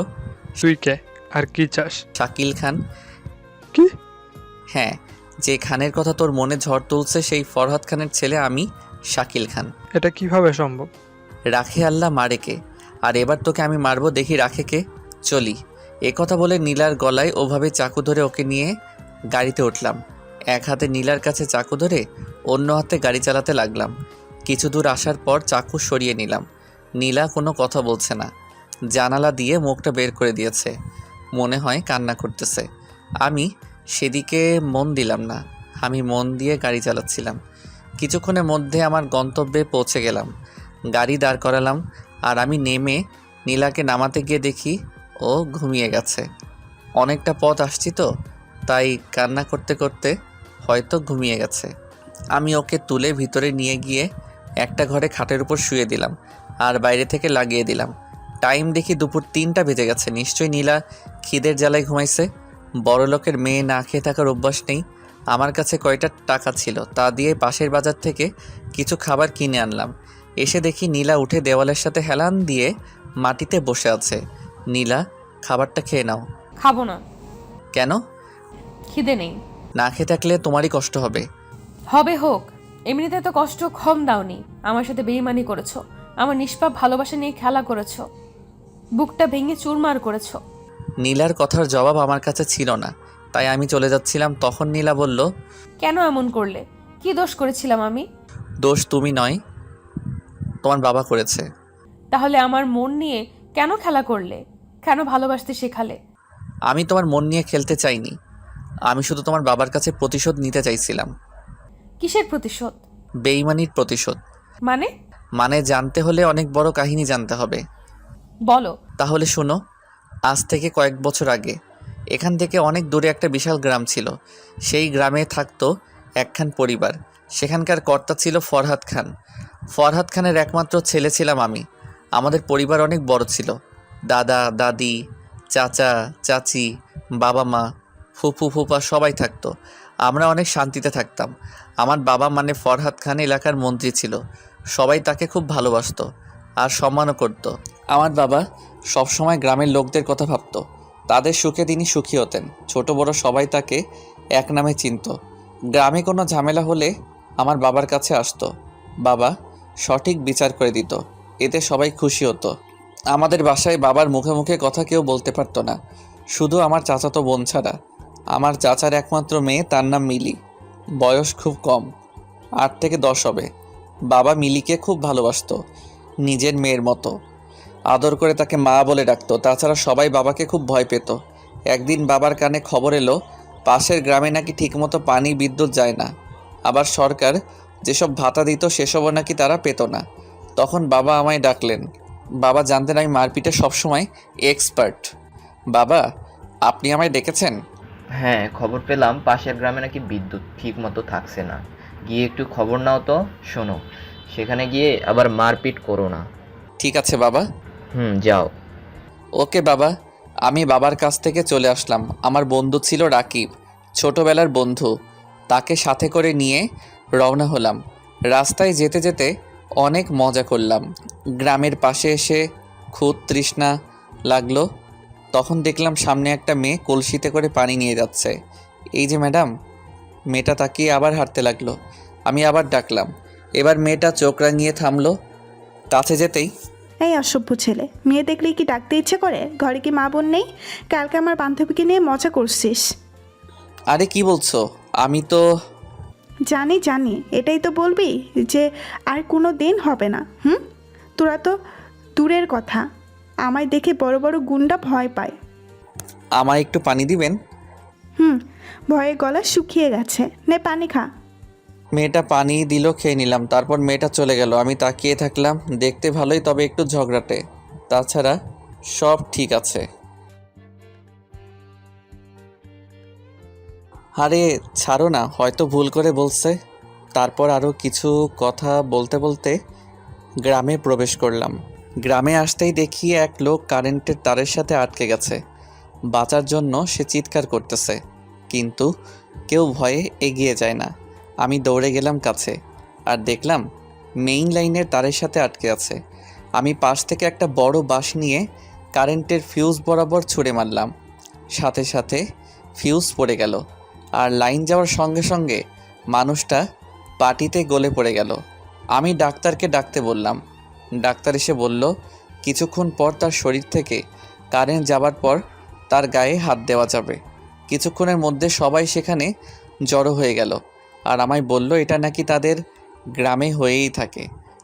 তুই কে আর কি চাস? শাকিল খান। কি? হ্যাঁ, যে খানের কথা তোর মনে ঝড় তুলছে সেই ফরহাদ খানের ছেলে আমি, শাকিল খান। এটা কিভাবে সম্ভব? রাখে আল্লাহ মারে কে, আর এবার তোকে আমি মারবো, দেখি রাখে কে। চলি। কথা বলে নীলার গলায় ওভাবে চাকু ধরে ওকে নিয়ে গাড়িতে উঠলাম। এক হাতে নীলার কাছে চাকু ধরে অন্য হাতে গাড়ি চালাতে লাগলাম। কিছু দূর আসার পর চাকু সরিয়ে নিলাম। নীলা কোনো কথা বলছে না, জানালা দিয়ে মুখটা বের করে দিয়েছে, মনে হয় কান্না করতেছে। আমি সেদিকে মন দিলাম না, আমি মন দিয়ে গাড়ি চালাচ্ছিলাম। কিছুক্ষণের মধ্যে আমার গন্তব্যে পৌঁছে গেলাম। গাড়ি দাঁড় করালাম, আর আমি নেমে নীলাকে নামাতে গিয়ে দেখি ও ঘুমিয়ে গেছে। অনেকটা পথ আসছি তো, তাই কান্না করতে করতে হয়তো ঘুমিয়ে গেছে। আমি ওকে তুলে ভিতরে নিয়ে গিয়ে একটা ঘরে খাটের উপর শুয়ে দিলাম, আর বাইরে থেকে লাগিয়ে দিলাম। টাইম দেখি দুপুর 3টা বেজে গেছে। নিশ্চয়ই নীলা খিদের জ্বালায় ঘুমাইছে। বড়লোকের মেয়ে না খেয়ে থাকার অভ্যাস নেই। আমার কাছে কয়টা টাকা ছিল, তা দিয়ে পাশের বাজার থেকে কিছু খাবার কিনে আনলাম। এসে দেখি নীলা উঠে দেওয়ালের সাথে হেলান দিয়ে মাটিতে বসে আছে। নীলা, খাবারটা খেয়ে নাও। খাবো না। কেন? খিদে নেই। না খেয়ে থাকলে তোমারই কষ্ট হবে। হবে হোক, এমনিতে তো কষ্ট কম দাওনি। আমার সাথে বেইমানি করেছো, আমার নিষ্পাপ ভালোবাসা নিয়ে খেলা করেছো, বুকটা ভেঙে চুরমার করেছো। নীলার কথার জবাব আমার কাছে ছিল না, তাই আমি চলে যাচ্ছিলাম। তখন নীলা বলল, কেন এমন করলে? কি দোষ করেছিলাম আমি? দোষ তুমি নয়, তোমার বাবা করেছে। তাহলে আমার মন নিয়ে কেন খেলা করলে? কেন ভালোবাসতে শেখালে? আমি তোমার মন নিয়ে খেলতে চাইনি, আমি শুধু তোমার বাবার কাছে প্রতিশোধ নিতে চাইছিলাম। কিসের প্রতিশোধ? বেইমানির প্রতিশোধ। মানে জানতে হলে অনেক বড় কাহিনী জানতে হবে। বলো। তাহলে শোনো। আজ থেকে কয়েক বছর আগে এখান থেকে অনেক দূরে একটা বিশাল গ্রাম ছিল। সেই গ্রামে থাকতো একখান পরিবার। সেখানকার কর্তা ছিল ফরহাদ খান। ফরহাদ খানের একমাত্র ছেলে ছিলাম আমি। আমাদের পরিবার অনেক বড় ছিল। দাদা দাদি, চাচা চাচি, বাবা মা, ফুফু ফুফা সবাই থাকতো। আমরা অনেক শান্তিতে থাকতাম। আমার বাবা মানে ফরহাদ খান এলাকার মন্ত্রী ছিল। সবাই তাকে খুব ভালোবাসতো আর সম্মানও করত। আমার বাবা সবসময় গ্রামের লোকদের কথা ভাবত, তাদের সুখে তিনি সুখী হতেন। ছোট বড় সবাই তাকে এক নামে চিনত। গ্রামে কোনো ঝামেলা হলে আমার বাবার কাছে আসতো। বাবা সঠিক বিচার করে দিত, এতে সবাই খুশি হতো। আমাদের বাসায় বাবার মুখে মুখে কথা কেউ বলতে পারতো না, শুধু আমার চাচাতো বোন ছাড়া। আমার চাচার একমাত্র মেয়ে, তার নাম মিলি। বয়স খুব কম, 8 থেকে 10 হবে। বাবা মিলিকে খুব ভালোবাসতো, নিজের মেয়ের মতো আদর করে তাকে মা বলে ডাকতো। তাছাড়া সবাই বাবাকে খুব ভয় পেত। একদিন বাবার কানে খবর এলো পাশের গ্রামে নাকি ঠিকমতো পানি বিদ্যুৎ যায় না, আবার সরকার যেসব ভাতা দিত সেসবও নাকি তারা পেত না। তখন বাবা আমায় ডাকলেন। বাবা জানতেন আমি মারপিটে সবসময় এক্সপার্ট। বাবা, আপনি আমায় ডেকেছেন? হ্যাঁ, খবর পেলাম পাশের গ্রামে নাকি বিদ্যুৎ ঠিক মতো থাকছে না। গিয়ে একটু খবর নাও তো। শোনো, সেখানে গিয়ে আবার মারপিট করো না। ঠিক আছে বাবা। যাও। ওকে বাবা। আমি বাবার কাছ থেকে চলে আসলাম। আমার বন্ধু ছিল রাকিব, ছোটবেলার বন্ধু। তাকে সাথে করে নিয়ে রওনা হলাম। রাস্তায় যেতে যেতে অনেক মজা করলাম। গ্রামের পাশে এসে খুব তৃষ্ণা লাগলো। তখন দেখলাম সামনে একটা মেয়ে কলসিতে করে পানি নিয়ে যাচ্ছে। এই যে ম্যাডাম। মেয়েটা তাকিয়ে আবার হাঁটতে লাগলো। আমি আবার ডাকলাম। এবার মেয়েটা চোখ রাঙিয়ে থামলো। কাছে যেতেই, এই অসভ্য ছেলে, মেয়ে দেখলেই কি ডাকতে ইচ্ছে করে? ঘরে কি মা বোন নেই? কালকে আমার বান্ধবীকে নিয়ে মজা করছিস। আরে কি বলছো? আমি তো জানি জানি, এটাই তো বলবি যে আর কোনো দিন হবে না? তোরা তো দূরের কথা, আমায় দেখে বড় বড় গুন্ডা ভয় পায়। আমায় একটু পানি দিবেন? ভয়ে গলা শুকিয়ে গেছে, নে পানি খা। মেয়েটা পানি দিল, খেয়ে নিলাম। তারপর মেয়েটা চলে গেল। আমি তাকিয়ে থাকলাম। দেখতে ভালোই, তবে একটু ঝগড়াটে। তাছাড়া সব ঠিক আছে। আরে ছাড়ো না, হয়তো ভুল করে বলছে। তারপর আরও কিছু কথা বলতে বলতে গ্রামে প্রবেশ করলাম। গ্রামে আসতেই দেখি এক লোক কারেন্টের তারের সাথে আটকে গেছে। বাঁচার জন্য সে চিৎকার করতেছে, কিন্তু কেউ ভয়ে এগিয়ে যায় না। আমি দৌড়ে গেলাম কাছে, আর দেখলাম মেইন লাইনের তারের সাথে আটকে আছে। আমি পাশ থেকে একটা বড় বাঁশ নিয়ে কারেন্টের ফিউজ বরাবর ছুঁড়ে মারলাম। সাথে সাথে ফিউজ পড়ে গেল, আর লাইন যাওয়ার সঙ্গে সঙ্গে মানুষটা পাটিতে গলে পড়ে গেল। আমি ডাক্তারকে ডাকতে বললাম। ডাক্তার এসে বলল কিছুক্ষণ পর তার শরীর থেকে কারেন্ট যাবার পর তার গায়ে হাত দেওয়া যাবে। কিছুক্ষণের মধ্যে সবাই সেখানে জড়ো হয়ে গেল, আর আমায় বলল এটা নাকি তাদের গ্রামে হয়েই থাকে।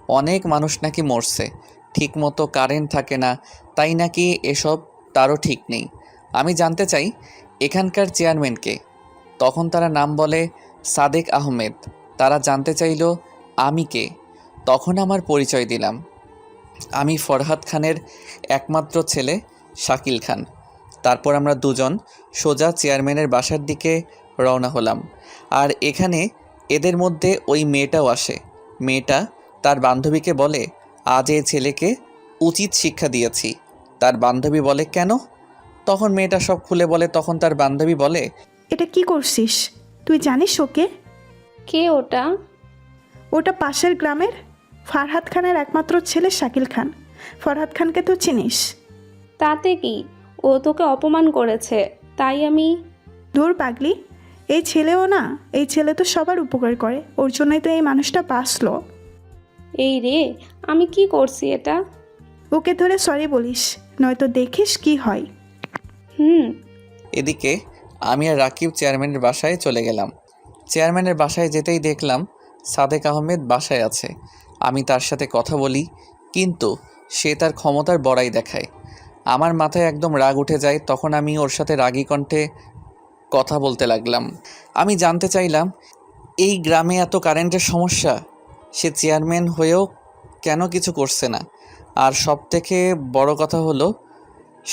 অনেক মানুষ নাকি মরছে, ঠিকমতো কারেন্ট থাকে না, তাই নাকি এসব তারও ঠিক নেই। আমি জানতে চাই এখানকার চেয়ারম্যানকে। তখন তারা নাম বলে সাদেক আহমেদ। তারা জানতে চাইল আমি কে। তখন আমার পরিচয় দিলাম। আমি ফরহাদ খানের একমাত্র ছেলে শাকিল খান। তারপর আমরা দুজন সোজা চেয়ারম্যানের বাসার দিকে রওনা হলাম। আর এখানে এদের মধ্যে ওই মেয়েটাও আসে। মেয়েটা তার বান্ধবীকে বলে আজ এই ছেলেকে উচিত শিক্ষা দিয়েছি। তার বান্ধবী বলে কেন? তখন মেয়েটা সব খুলে বলে। তখন তার বান্ধবী বলে এটা কি করছিস? তুই জানিস ওকে? কে ওটা? ওটা পাশের গ্রামের ফারহাদ খানের একমাত্র ছেলে শাকিল খান। ফরহাদ খানকে তো চিনিস? তাতে কি, ও তোকে অপমান করেছে, তাই আমি। দূর পাগলি, এই ছেলেও না, এই ছেলে তো সবার উপকার করে, ওর জন্যই তো এই মানুষটা বাঁচলো। এই রে, আমি কি করছি এটা? ওকে ধরে সরি বলিস, নয়তো দেখিস কি হয়। এদিকে আমি আর রাকিব চেয়ারম্যানের বাসায় চলে গেলাম। চেয়ারম্যানের বাসায় যেতেই দেখলাম সাদেক আহমেদ বাসায় আছে। আমি তার সাথে কথা বলি, কিন্তু সে তার ক্ষমতার বড়াই দেখায়। আমার মাথায় একদম রাগ উঠে যায়। তখন আমি ওর সাথে রাগী কণ্ঠে কথা বলতে লাগলাম। আমি জানতে চাইলাম এই গ্রামে এত কারেন্টের সমস্যা, সে চেয়ারম্যান হয়েও কেন কিছু করছে না। আর সবথেকে বড় কথা হলো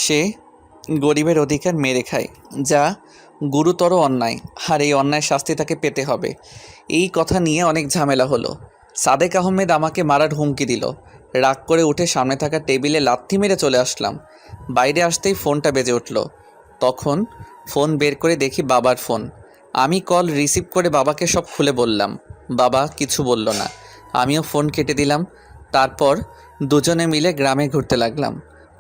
সে গরিবের অধিকার মেরে খায়, যা গুরুতর অন্যায়। আর এই অন্যায় শাস্তি তাকে পেতে হবে। এই কথা নিয়ে অনেক ঝামেলা হলো। সাদেক আহমেদ আমাকে মারার হুমকি দিল। রাগ করে উঠে সামনে থাকা টেবিলে লাথি মেরে চলে আসলাম। বাইরে আসতেই ফোনটা বেজে উঠল। তখন ফোন বের করে দেখি বাবার ফোন। আমি কল রিসিভ করে বাবাকে সব খুলে বললাম। বাবা কিছু বলল না। আমিও ফোন কেটে দিলাম। তারপর দুজনে মিলে গ্রামে ঘুরতে লাগলাম।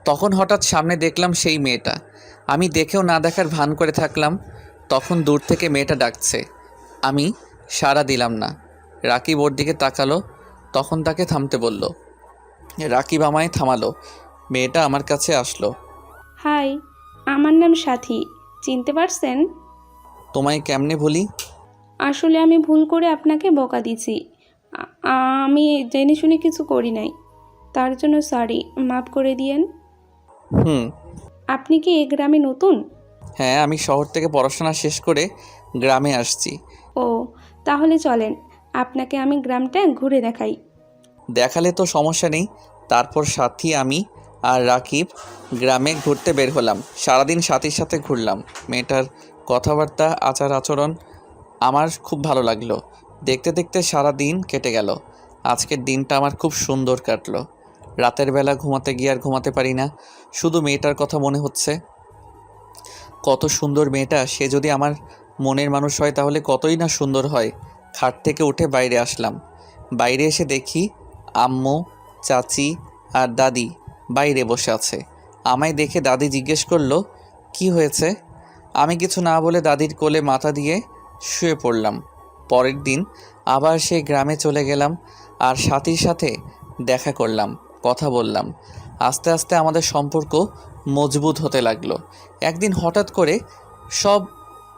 তখন হঠাৎ সামনে দেখলাম সেই মেয়েটা। আমি দেখেও না দেখার ভান করে থাকলাম। তখন দূর থেকে মেয়েটা ডাকছে। আমি সাড়া দিলাম না। রাকিব ওর দিকে তাকালো। তখন তাকে থামতে বলল। রাকিব আমায় থামালো। মেয়েটা আমার কাছে আসলো। হাই, আমার নাম সাথী, চিনতে পারছেন? তোমায় কেমনে ভুলি? আসলে আমি ভুল করে আপনাকে বকা দিছি। আমি জেনে শুনে কিছু করি নাই, তার জন্য সরি, মাফ করে দিয়েন। আপনি কি এই গ্রামে নতুন? হ্যাঁ, আমি শহর থেকে পড়াশোনা শেষ করে গ্রামে আসছি। ও, তাহলে চলেন, আপনাকে আমি গ্রামটা ঘুরে দেখাই। দেখালে তো সমস্যা নেই। তারপর সাথী, আমি আর রাকিব গ্রামে ঘুরতে বের হলাম। সারাদিন সাথীর সাথে ঘুরলাম। মেয়েটার কথাবার্তা, আচার আচরণ আমার খুব ভালো লাগলো। দেখতে দেখতে সারা দিন কেটে গেল। আজকের দিনটা আমার খুব সুন্দর কাটলো। রাতের বেলা ঘুমাতে গিয়ে আর ঘুমাতে পারি না, শুধু মেয়েটার কথা মনে হচ্ছে। কত সুন্দর মেয়েটা, সে যদি আমার মনের মানুষ হয় তাহলে কতই না সুন্দর হয়। খাট থেকে উঠে বাইরে আসলাম। বাইরে এসে দেখি আম্মু, চাচি আর দাদি বাইরে বসে আছে। আমায় দেখে দাদি জিজ্ঞেস করলো কি হয়েছে। আমি কিছু না বলে দাদির কোলে মাথা দিয়ে শুয়ে পড়লাম। পরের দিন আবার সেই গ্রামে চলে গেলাম আর সাথীর সাথে দেখা করলাম, কথা বললাম। আস্তে আস্তে আমাদের সম্পর্ক মজবুত হতে লাগলো। একদিন হঠাৎ করে সব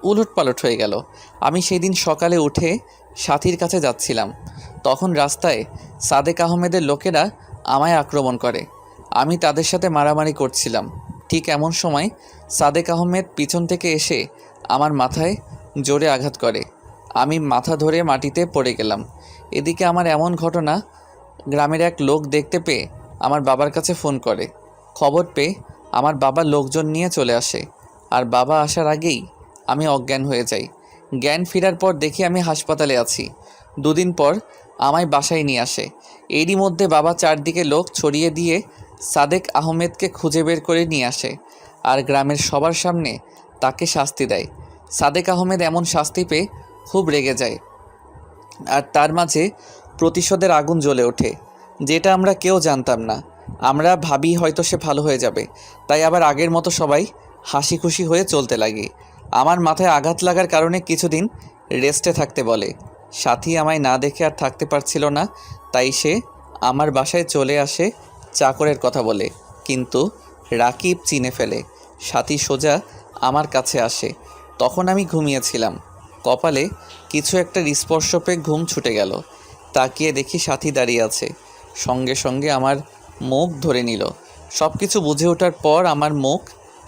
উলটপালট হয়ে গেল। আমি সেই দিন সকালে উঠে সাথীর কাছে যাচ্ছিলাম। তখন রাস্তায় সাদেক আহমেদের লোকেরা আমায় আক্রমণ করে। আমি তাদের সাথে মারামারি করছিলাম। ঠিক এমন সময় সাদেক আহমেদ পিছন থেকে এসে আমার মাথায় জোরে আঘাত করে। আমি মাথা ধরে মাটিতে পড়ে গেলাম। এদিকে আমার এমন ঘটনা গ্রামের এক লোক দেখতে পেয়ে আমার বাবার কাছে ফোন করে। খবর পেয়ে আমার বাবা লোকজন নিয়ে চলে আসে, আর বাবা আসার আগেই আমি অজ্ঞান হয়ে যাই। জ্ঞান ফেরার পর দেখি আমি হাসপাতালে আছি। দুদিন পর আমায় বাসায় নিয়ে আসে। এরই মধ্যে বাবা চারদিকে লোক ছড়িয়ে দিয়ে সাদেক আহমেদকে খুঁজে বের করে নিয়ে আসে আর গ্রামের সবার সামনে তাকে শাস্তি দেয়। সাদেক আহমেদ এমন শাস্তি পেয়ে খুব রেগে যায়, আর তার মাঝে প্রতিশোধের আগুন জ্বলে ওঠে, যেটা আমরা কেউ জানতাম না। আমরা ভাবি হয়তো সে ভালো হয়ে যাবে, তাই আবার আগের মতো সবাই হাসি খুশি হয়ে চলতে লাগে। আমার মাথায় আঘাত লাগার কারণে কিছুদিন রেস্টে থাকতে বলে। সাথী আমায় না দেখে আর থাকতে পারছিল না, তাই সে আমার বাসায় চলে আসে চাকরের কথা বলে। কিন্তু রাকিব চিনে ফেলে। সাথী সোজা আমার কাছে আসে। তখন আমি ঘুমিয়েছিলাম। কপালে কিছু একটা স্পর্শ পেয়ে ঘুম ছুটে গেল। তাকিয়ে দেখি সাথী দাঁড়িয়ে আছে। সঙ্গে সঙ্গে আমার মুখ ধরে নিল। সব কিছু বুঝে ওঠার পর আমার মুখ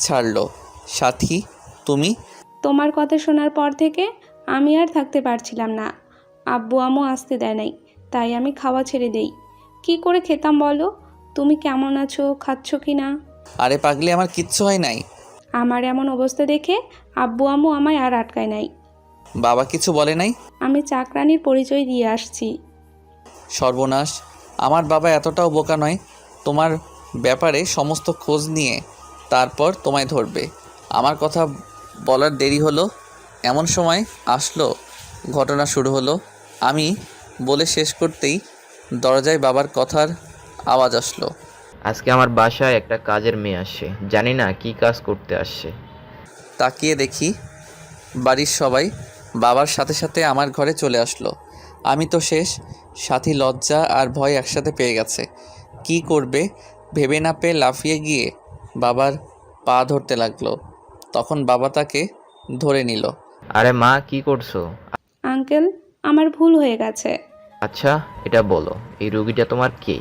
ছাড়ল। সাথী, তুমি? তোমার কথা শোনার পর থেকে আমি আর থাকতে পারছিলাম না। আব্বু আম্মু আসতে দেয় নাই, তাই আমি খাওয়া ছেড়ে দেই। কি করে খেতাম বলো? তুমি কেমন আছো, খাচ্ছ কি না? আরে পাগলি, আমার কিচ্ছু হয় নাই। আমার এমন অবস্থা দেখে আব্বু আম্মু আমায় আর আটকায় নাই। বাবা কিছু বলে নাই? আমি চাকরানির পরিচয় দিয়ে আসছি। সর্বনাশ, আমার বাবা এতটাও বোকা নয়। তোমার ব্যাপারে সমস্ত খোঁজ নিয়ে তারপর তোমায় ধরবে। আমার কথা বলার দেরি হলো, এমন সময় আসলো, ঘটনা শুরু হলো। আমি বলে শেষ করতেই দরজায় বাবার কথার আওয়াজ আসলো। আজকে আমার বাসায় একটা কাজের মেয়ে আসছে, জানি না কি কাজ করতে আসছে। তাকিয়ে দেখি বাড়ির সবাই বাবার সাথে সাথে আমার ঘরে চলে আসলো। আমি তো শেষ। সাথী লজ্জা আর ভয় একসাথে পেয়ে গেছে। কি করবে ভেবে না পেয়ে লাফিয়ে গিয়ে বাবার পা ধরতে লাগলো। তখন বাবা তাকে ধরে নিল। আরে মা, কি করছো? আঙ্কেল, আমার ভুল হয়ে গেছে। আচ্ছা, এটা বলো, এই রুগীটা তোমার কে?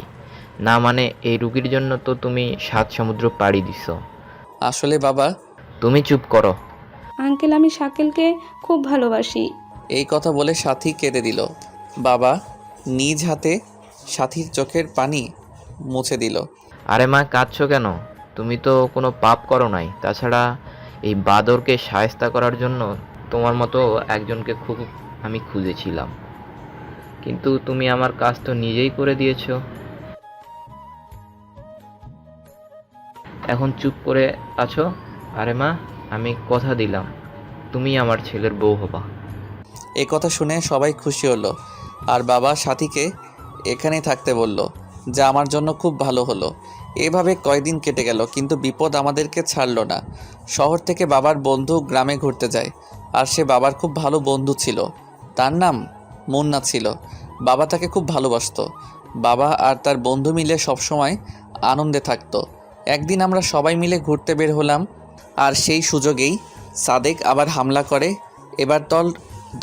না মানে এই রুগীর জন্য তো তুমি 7 সমুদ্র পাড়ি দিছো। আসলে বাবা, তুমি চুপ করো। আঙ্কেল, আমি শাকিলকে খুব ভালোবাসি। এই কথা বলে সাথী কেঁদে দিল। বাবা নিজ হাতে সাথীর চোখের পানি মুছে দিল। আরে মা, কাঁদছো কেন? তুমি তো কোনো পাপ করো নাই। তাছাড়া এই বাদরকে শায়েস্তা করার জন্য তোমার মতো একজনকে খুব আমি খুঁজেছিলাম, কিন্তু তুমি আমার কাজ তো নিজেই করে দিয়েছো। এখন চুপ করে আছো। আরে মা, আমি কথা দিলাম তুমি আমার ছেলের বউ হবা। এই কথা শুনে সবাই খুশি হলো। আর বাবা সাথীকে এখানেই থাকতে বলল, যা আমার জন্য খুব ভালো হলো। এভাবে কয়দিন কেটে গেল, কিন্তু বিপদ আমাদেরকে ছাড়ল না। শহর থেকে বাবার বন্ধু গ্রামে ঘুরতে যায়, আর সে বাবার খুব ভালো বন্ধু ছিল। তার নাম মুন্না ছিল। বাবা তাকে খুব ভালোবাসতো। বাবা আর তার বন্ধু মিলে সবসময় আনন্দে থাকতো। একদিন আমরা সবাই মিলে ঘুরতে বের হলাম, আর সেই সুযোগেই সাদেক আবার হামলা করে। এবার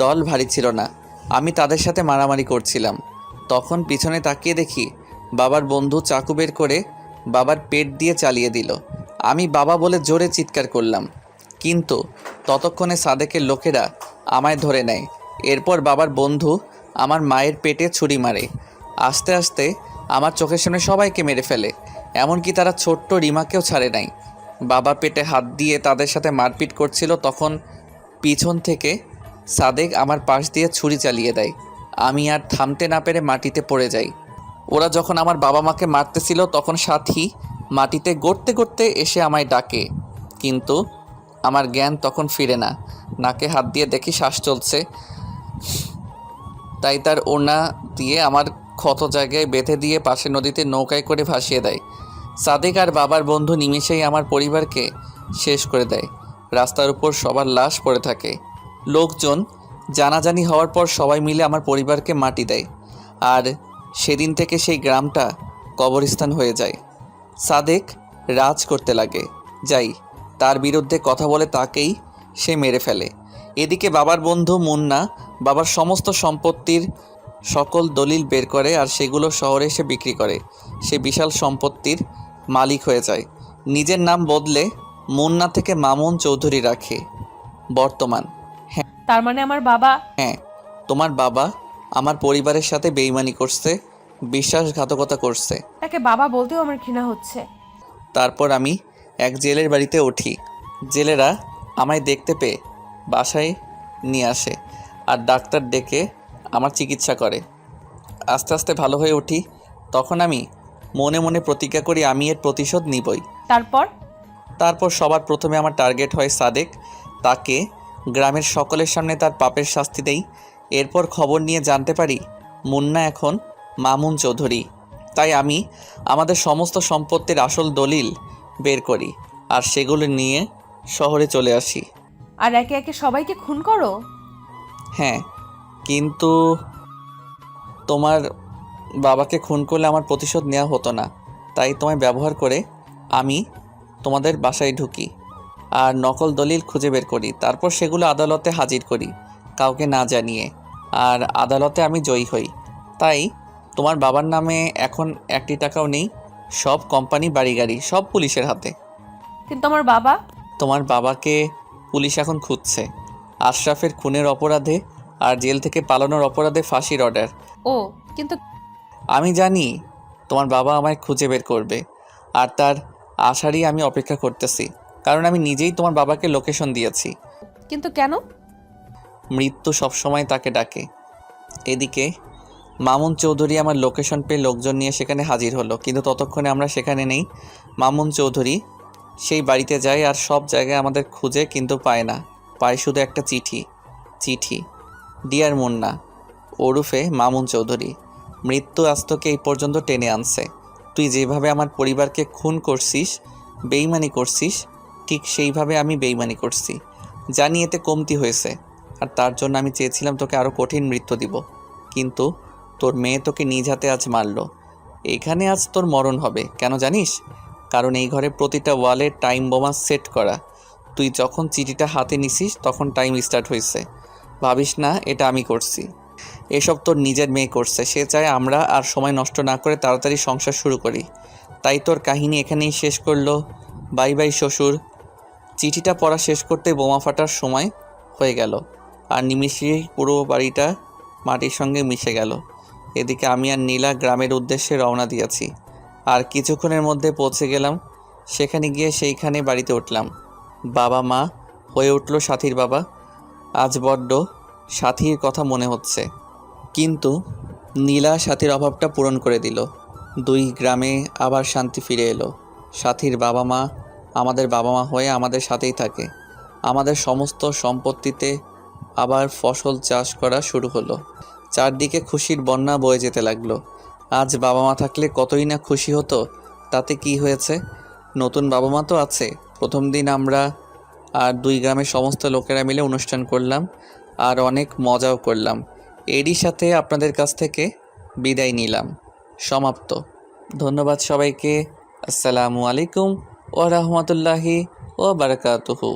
দল ভারী ছিল না। আমি তাদের সাথে মারামারি করছিলাম। তখন পিছনে তাকিয়ে দেখি বাবার বন্ধু চাকু বের করে বাবার পেট দিয়ে চালিয়ে দিল। আমি বাবা বলে জোরে চিৎকার করলাম, কিন্তু ততক্ষণে সাদেকের লোকেরা আমায় ধরে নেয়। এরপর বাবার বন্ধু আমার মায়ের পেটে ছুরি মারে। আস্তে আস্তে আমার চোখের সামনে সবাইকে মেরে ফেলে, এমনকি তারা ছোট্ট রিমাকেও ছাড়ে নাই। বাবা পেটে হাত দিয়ে তাদের সাথে মারপিট করছিল, তখন পিছন থেকে সাদেক আমার পাশ দিয়ে ছুরি চালিয়ে দেয়। আমি আর থামতে না পেরে মাটিতে পড়ে যাই। ওরা যখন আমার বাবা মাকে মারতেছিল, তখন সাথী মাটিতে গড়তে গড়তে এসে আমায় ডাকে, কিন্তু আমার জ্ঞান তখন ফিরে না। নাকে হাত দিয়ে দেখি শ্বাস চলছে, তাই তার ওড়না দিয়ে আমার ক্ষত জায়গায় বেঁধে দিয়ে পাশে নদীতে নৌকায় করে ভাসিয়ে দেয়। সাদেক আর বাবার বন্ধু নিমেষেই আমার পরিবারকে শেষ করে দেয়। রাস্তার উপর সবার লাশ পড়ে থাকে। লোকজন জানাজানি হওয়ার পর সবাই মিলে আমার পরিবারকে মাটি দেয়, আর সেদিন থেকে সেই গ্রামটা কবরস্থান হয়ে যায়। সাদেক রাজ করতে লাগে। যাই তার বিরুদ্ধে কথা বলে তাকেই সে মেরে ফেলে। এদিকে বাবার বন্ধু মুন্না বাবার সমস্ত সম্পত্তির সকল দলিল বের করে, আর সেগুলো শহরে এসে বিক্রি করে। সে বিশাল সম্পত্তির মালিক হয়ে যায়। নিজের নাম বদলে মুন্না থেকে মামুন চৌধুরী রাখে বর্তমান। তার মানে আমার বাবা? হ্যাঁ, তোমার বাবা আমার পরিবারের সাথে বেইমানি করছে, বিশ্বাসঘাতকতা করছে। তাকে বাবা বলতেও আমার ঘৃণা হচ্ছে। তারপর আমি এক জেলের বাড়িতে উঠি। জেলেরা আমায় দেখতে পেয়ে বাসায় নিয়ে আসে, আর ডাক্তার ডেকে আমার চিকিৎসা করে। আস্তে আস্তে ভালো হয়ে উঠি। তখন আমি মনে মনে প্রতিজ্ঞা করি আমি এর প্রতিশোধ নিবই। তারপর সবার প্রথমে আমার টার্গেট হয় সাদেক। তাকে গ্রামের সকলের সামনে তার পাপের শাস্তি দেই। এরপর খবর নিয়ে জানতে পারি মুন্না এখন মামুন চৌধুরী। তাই আমি আমাদের সমস্ত সম্পত্তির আসল দলিল বের করি আর সেগুলো নিয়ে শহরে চলে আসি। আর একে একে সবাইকে খুন করো? হ্যাঁ, কিন্তু তোমার বাবাকে খুন করলে আমার প্রতিশোধ নেওয়া হতো না, তাই তোমায় ব্যবহার করে আমি তোমাদের বাসায় ঢুকি আর নকল দলিল খুঁজে বের করি। তারপর সেগুলো আদালতে হাজির করি কাউকে না জানিয়ে, আর আদালতে আমি জয়ী হই। তাই তোমার বাবার নামে এখন 1 টাকাও নেই, সব কোম্পানি, বাড়ি গাড়ি সব পুলিশের হাতে। কিন্তু আমার বাবা? তোমার বাবাকে পুলিশ এখন খুঁজছে আশরাফের খুনের অপরাধে আর জেল থেকে পালানোর অপরাধে ফাঁসির অর্ডার। ও, কিন্তু আমি জানি তোমার বাবা আমায় খুঁজে বের করবে, আর তার আশারই আমি অপেক্ষা করতেছি, কারণ আমি নিজেই তোমার বাবাকে লোকেশন দিয়েছি। কিন্তু কেন? মৃত্যু সবসময় তাকে ডাকে। এদিকে মামুন চৌধুরী আমার লোকেশন পেয়ে লোকজন নিয়ে সেখানে হাজির হলো, কিন্তু ততক্ষণে আমরা সেখানে নেই। মামুন চৌধুরী সেই বাড়িতে যায় আর সব জায়গায় আমাদের খুঁজে, কিন্তু পায় না, পায় শুধু একটা চিঠি। ডিয়ার মুন্না ওরফে মামুন চৌধুরী, মৃত্যু আজ তোকে এই পর্যন্ত টেনে আনছে। তুই যেভাবে আমার পরিবারকে খুন করছিস, বেইমানি করছিস, ঠিক সেইভাবে আমি বেইমানি করছি। জানি এতে কমতি হয়েছে, আর তার জন্য আমি চেয়েছিলাম তোকে আরও কঠিন মৃত্যু দিব, কিন্তু তোর মেয়ে তোকে নিজ হাতে আজ মারল। এখানে আজ তোর মরণ হবে। কেন জানিস? কারণ এই ঘরে প্রতিটা ওয়ালে টাইম বোমা সেট করা। তুই যখন চিঠিটা হাতে নিছিস তখন টাইম স্টার্ট হয়েছে। ভাবিস না এটা আমি করছি, এসব তোর নিজের মেয়ে করছে। সে চায় আমরা আর সময় নষ্ট না করে তাড়াতাড়ি সংসার শুরু করি, তাই তোর কাহিনী এখানেই শেষ করলো। বাই বাই শ্বশুর। চিঠিটা পড়া শেষ করতে বোমা ফাটার সময় হয়ে গেল, আর নিমিষেই পুরো বাড়িটা মাটির সঙ্গে মিশে গেল। এদিকে আমি আর নীলা গ্রামের উদ্দেশ্যে রওনা দিয়েছি, আর কিছুক্ষণের মধ্যে পৌঁছে গেলাম। সেখানে গিয়ে সেইখানে বাড়িতে উঠলাম। বাবা মা হয়ে উঠল সাথীর বাবা। আজ বড্ড সাথীর কথা মনে হচ্ছে, কিন্তু নীলা সাথীর অভাবটা পূরণ করে দিল। 2 গ্রামে আবার শান্তি ফিরে এলো। সাথীর বাবা মা আমাদের বাবা মা হয়ে আমাদের সাথেই থাকে। আমাদের সমস্ত সম্পত্তিতে আবার ফসল চাষ করা শুরু হলো। চারদিকে খুশির বন্যা বয়ে যেতে লাগলো। আজ বাবা মা থাকলে কতই না খুশি হতো। তাতে কি হয়েছে, নতুন বাবা মা তো আছে। প্রথম দিন আমরা আর 2 গ্রামের সমস্ত লোকেরা মিলে অনুষ্ঠান করলাম আর অনেক মজাও করলাম। এরই সাথে আপনাদের কাছ থেকে বিদায় নিলাম। সমাপ্ত। ধন্যবাদ সবাইকে। আসসালামু আলাইকুম ওয়া রাহমাতুল্লাহি ওয়া বারাকাতুহু।